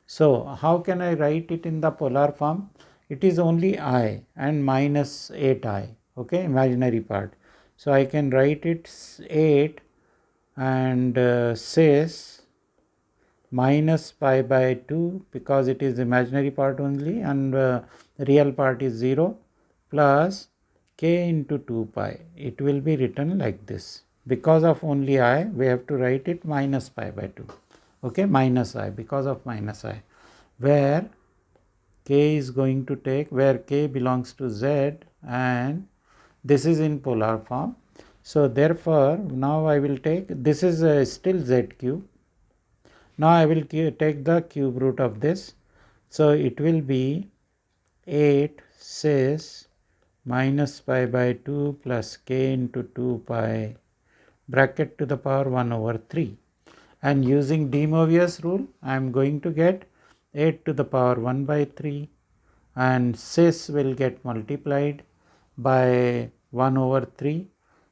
So how can I write it in the polar form? It is only I and minus 8i, okay, imaginary part. So I can write it 8 and cis minus pi by 2, because it is imaginary part only, and real part is 0, plus k into 2 pi. It will be written like this. Because of only I, we have to write it minus pi by 2. Okay, minus I, because of minus I, where k is going to take, where k belongs to z, and this is in polar form. So therefore now I will take, this is still z cube. Now I will take the cube root of this. So it will be 8 cis minus pi by 2 plus k into 2 pi bracket to the power 1 over 3. And using de Moivre's rule, I am going to get 8 to the power 1 by 3, and cis will get multiplied by 1 over 3.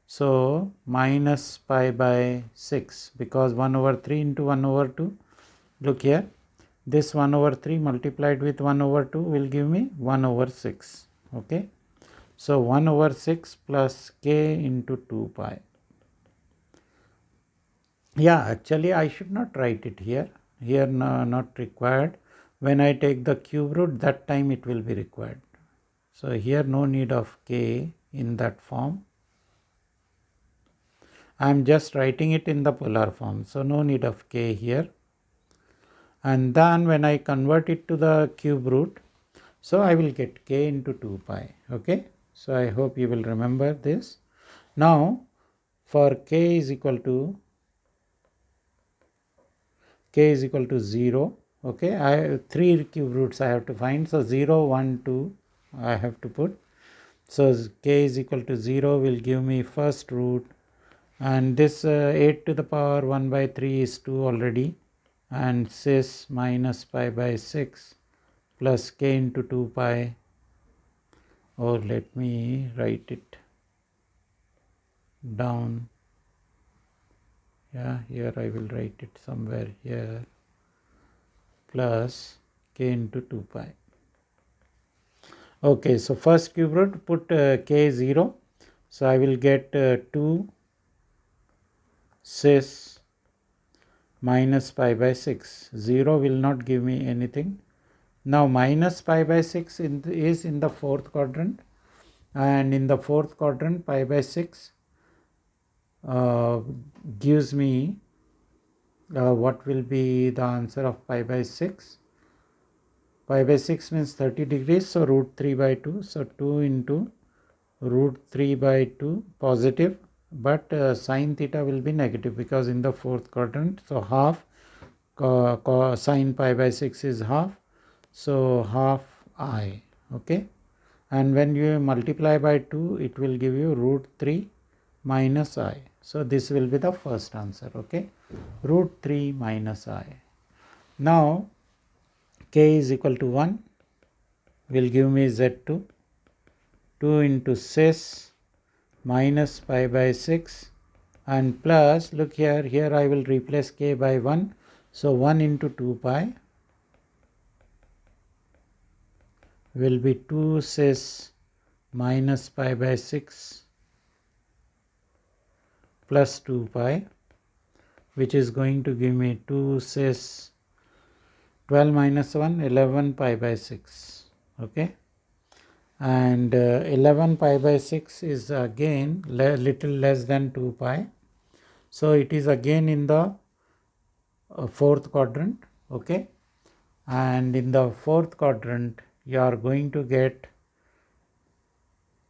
So minus pi by 6, because 1 over 3 into 1 over 2. Look here, this 1 over 3 multiplied with 1 over 2 will give me 1 over 6. Okay. So 1 over 6 plus k into 2 pi. Yeah, actually I should not write it here. Here no, not required. When I take the cube root, that time it will be required. So here no need of k in that form. I am just writing it in the polar form, so no need of k here. And then when I convert it to the cube root, so I will get k into 2 pi. Okay. So I hope you will remember this. Now for k is equal to 0. Okay, I have 3 cube roots I have to find. So 0, 1, 2 I have to put. So k is equal to 0 will give me first root, and this 8 to the power 1 by 3 is 2 already, and cis minus pi by 6 plus k into 2 pi, or let me write it down. Yeah, here I will write it somewhere here, plus k into 2 pi. Okay, so first cube root, put k 0. So I will get 2 cis minus pi by 6. 0 will not give me anything. Now minus pi by 6 is in the fourth quadrant, and in the fourth quadrant pi by 6 gives me what will be the answer of pi by 6. Pi by 6 means 30 degrees, so root 3 by 2. So 2 into root 3 by 2 positive, but sine theta will be negative because in the fourth quadrant. So half sine pi by 6 is half, so half I. Okay, and when you multiply by 2 it will give you root 3 minus I. So this will be the first answer. Okay, root 3 minus I. Now k is equal to 1 will give me z2, 2 into cis minus pi by 6, and plus, look here I will replace k by 1, so 1 into 2 pi will be 2 cis minus pi by 6 plus 2 pi, which is going to give me 2 cis 12 minus 1, 11 pi by 6. Okay, and 11 pi by 6 is again little less than 2 pi. So it is again in the fourth quadrant. Okay, and in the fourth quadrant you are going to get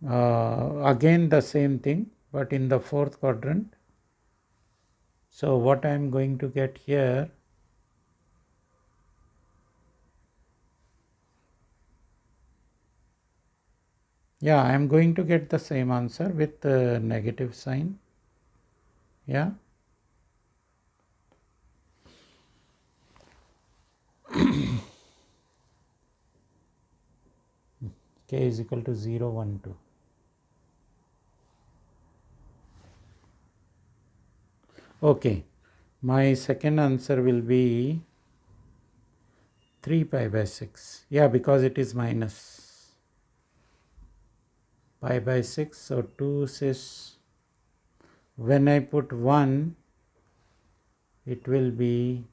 again the same thing, but in the fourth quadrant. So what I am going to get here, yeah, I am going to get the same answer with negative sign. Yeah, k is equal to 0, 1, 2. Okay, my second answer will be 3 pi by 6. Yeah, because it is minus pi by 6. So 2 cis, when I put 1, it will be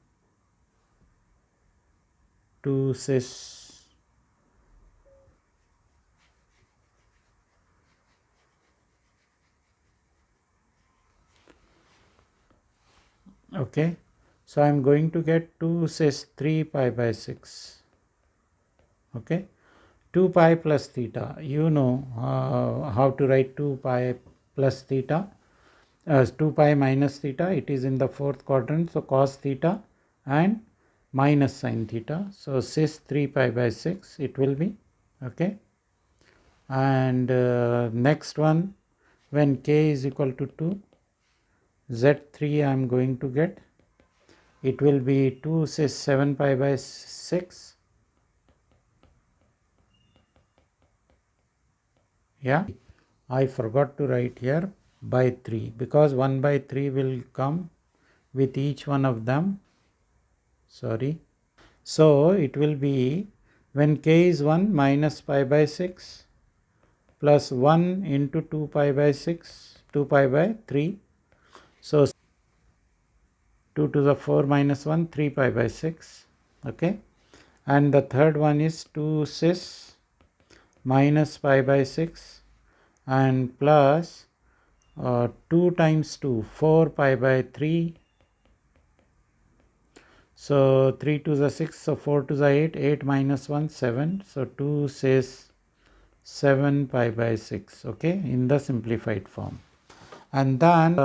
2 cis okay. So I am going to get 2 cis 3 pi by 6. Okay, 2 pi plus theta. You know how to write 2 pi plus theta as 2 pi minus theta. It is in the fourth quadrant, so cos theta and minus sin theta. So cis 3 pi by 6 it will be. Okay, and next one, when k is equal to 2, z3 I am going to get, it will be 2 cis 7 pi by 6. Yeah, I forgot to write here by 3 because 1 by 3 will come with each one of them. Sorry. So it will be, when k is 1, minus pi by 6 plus 1 into 2 pi by 6, 2 pi by 3. So 2 to the 4 minus 1, 3 pi by 6. Okay, and the third one is 2 cis minus pi by 6 and plus 2 times 2, 4 pi by 3. So 3 to the 6, so 4 to the 8, 8 minus 1, 7. So 2 cis 7 pi by 6. Okay, in the simplified form. And then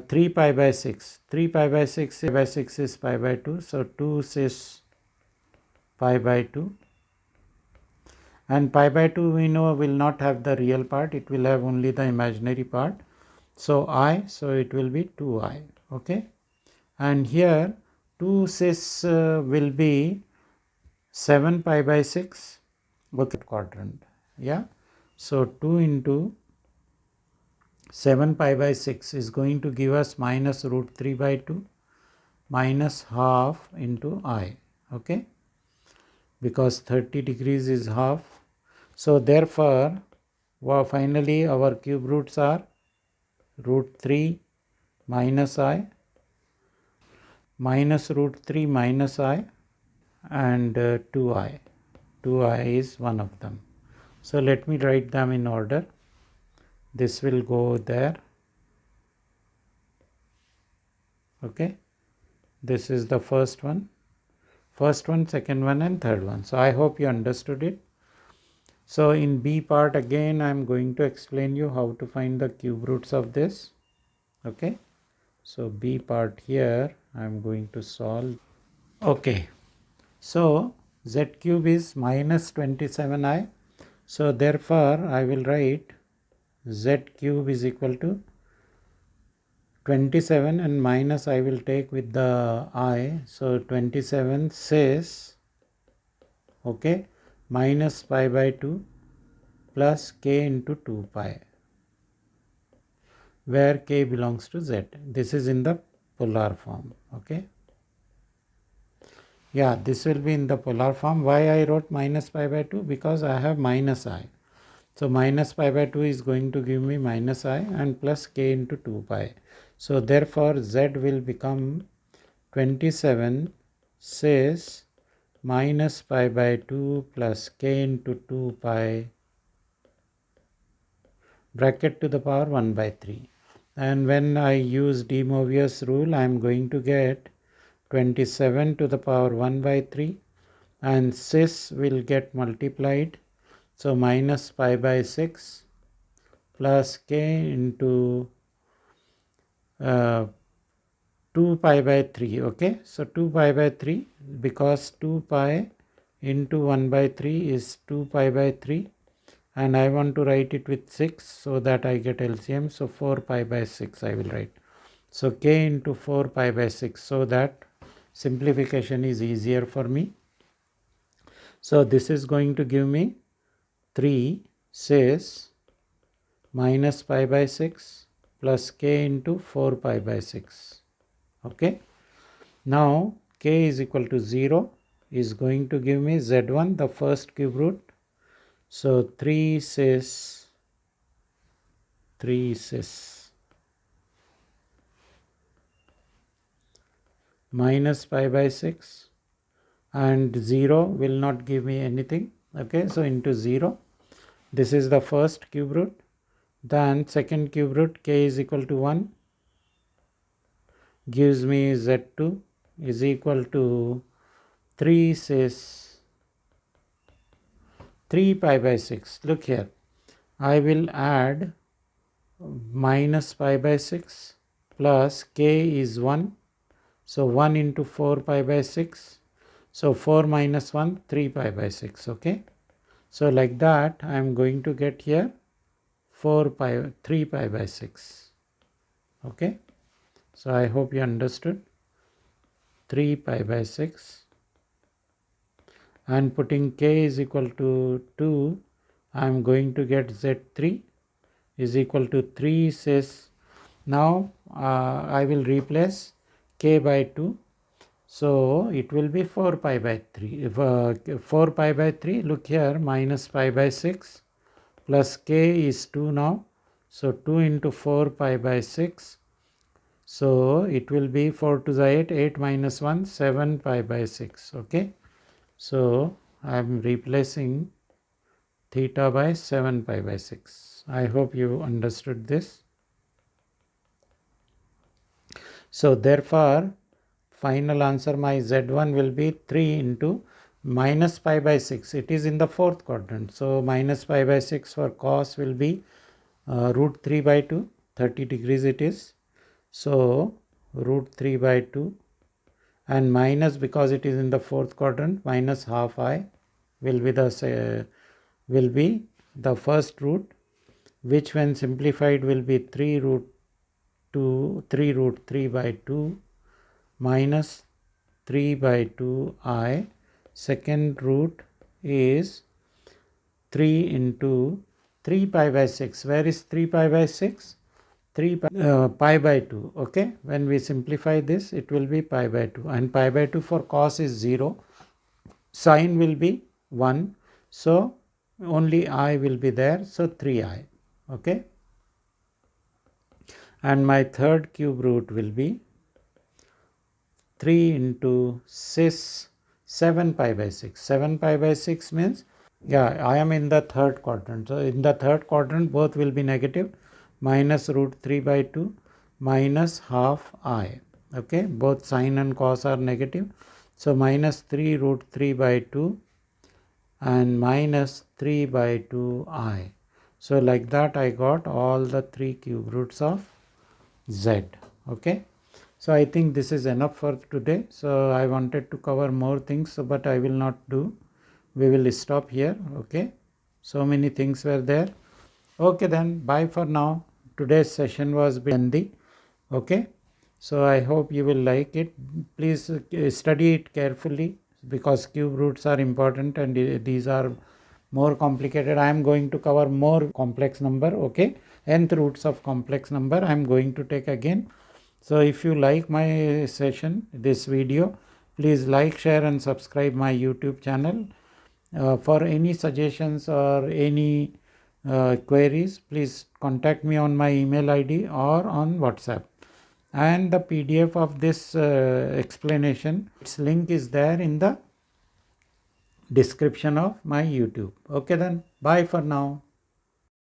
3 pi by 6. 3 pi by 6 is pi by 2. So 2 cis pi by 2. And pi by 2 we know will not have the real part. It will have only the imaginary part. So it will be 2i. Okay. And here 2 cis will be 7 pi by 6. Okay. Quadrant. Yeah. So 2 into 7 pi by 6 is going to give us minus root 3 by 2 minus half into I. Okay. Because 30 degrees is half. So therefore, finally our cube roots are root 3 minus I, minus root 3 minus I, and 2I. 2I is one of them. So let me write them in order. This will go there. Okay. This is the first one, second one, and third one. So I hope you understood it. So in B part again I am going to explain you how to find the cube roots of this. Okay. So B part here I am going to solve. Okay. So z cube is minus 27i. So therefore I will write z cube is equal to 27 and minus I will take with the I. So 27 says, okay, minus pi by 2 plus k into 2 pi, where k belongs to z. This is in the polar form. Okay. Yeah, this will be in the polar form. Why I wrote minus pi by 2? Because I have minus I. So minus pi by 2 is going to give me minus I and plus k into 2 pi. So therefore z will become 27 says minus pi by 2 plus k into 2 pi bracket to the power 1 by 3. And when I use de Moivre's rule, I am going to get 27 to the power 1 by 3 and cis will get multiplied. So minus pi by 6 plus k into 2 pi by 3. Okay. So 2 pi by 3 because 2 pi into 1 by 3 is 2 pi by 3 and I want to write it with 6 so that I get LCM. So 4 pi by 6 I will write. So k into 4 pi by 6 so that simplification is easier for me. So this is going to give me 3 says minus pi by 6 plus k into 4 pi by 6. Okay. Now k is equal to 0 is going to give me z1, the first cube root. So 3 cis minus pi by 6 and 0 will not give me anything. Okay, so into 0. This is the first cube root. Then second cube root k is equal to 1 gives me z2 is equal to 3 cis 3 pi by 6. Look here, I will add minus pi by 6 plus k is 1. So 1 into 4 pi by 6. So 4 minus 1, 3 pi by 6. Okay. So like that I am going to get here 3 pi by 6. Okay. So I hope you understood. 3 pi by 6 and putting k is equal to 2, I am going to get z3 is equal to 3 cis. Now I will replace k by 2. So it will be 4 pi by 3. 4 pi by 3, look here, minus pi by 6 plus k is 2 now. So 2 into 4 pi by 6. So it will be 4 to the 8, 8 minus 1, 7 pi by 6. Okay. So I am replacing theta by 7 pi by 6. I hope you understood this. So therefore final answer my z1 will be 3 into minus pi by 6. It is in the fourth quadrant. So minus pi by 6 for cos will be root 3 by 2. 30 degrees it is. So root 3 by 2 and minus, because it is in the fourth quadrant, minus half I will be the first root, which when simplified will be 3 root 3 by 2 minus 3 by 2 I. Second root is 3 into 3 pi by 6. Where is 3 pi by 6? 3 pi by 2. Okay, when we simplify this, it will be pi by 2, and pi by 2 for cos is 0, sine will be 1, so only I will be there, so 3I. Okay, and my third cube root will be 3 into 6, 7 pi by 6. 7 pi by 6 means, yeah, I am in the third quadrant. So in the third quadrant, both will be negative. Minus root 3 by 2 minus half I. Okay, both sine and cos are negative. So minus 3 root 3 by 2 and minus 3 by 2 I. So like that I got all the 3 cube roots of Z. Okay. So I think this is enough for today. So I wanted to cover more things, but I will not do. We will stop here. Okay. So many things were there. Okay, then bye for now. Today's session was a bit lengthy. Okay. So I hope you will like it. Please study it carefully, because cube roots are important and these are more complicated. I am going to cover more complex number. Okay. Nth roots of complex number I am going to take again. So if you like my session, this video, please like, share and subscribe my YouTube channel. For any suggestions or any queries, please contact me on my email ID or on WhatsApp. And the PDF of this explanation, its link is there in the description of my YouTube. Okay then, bye for now.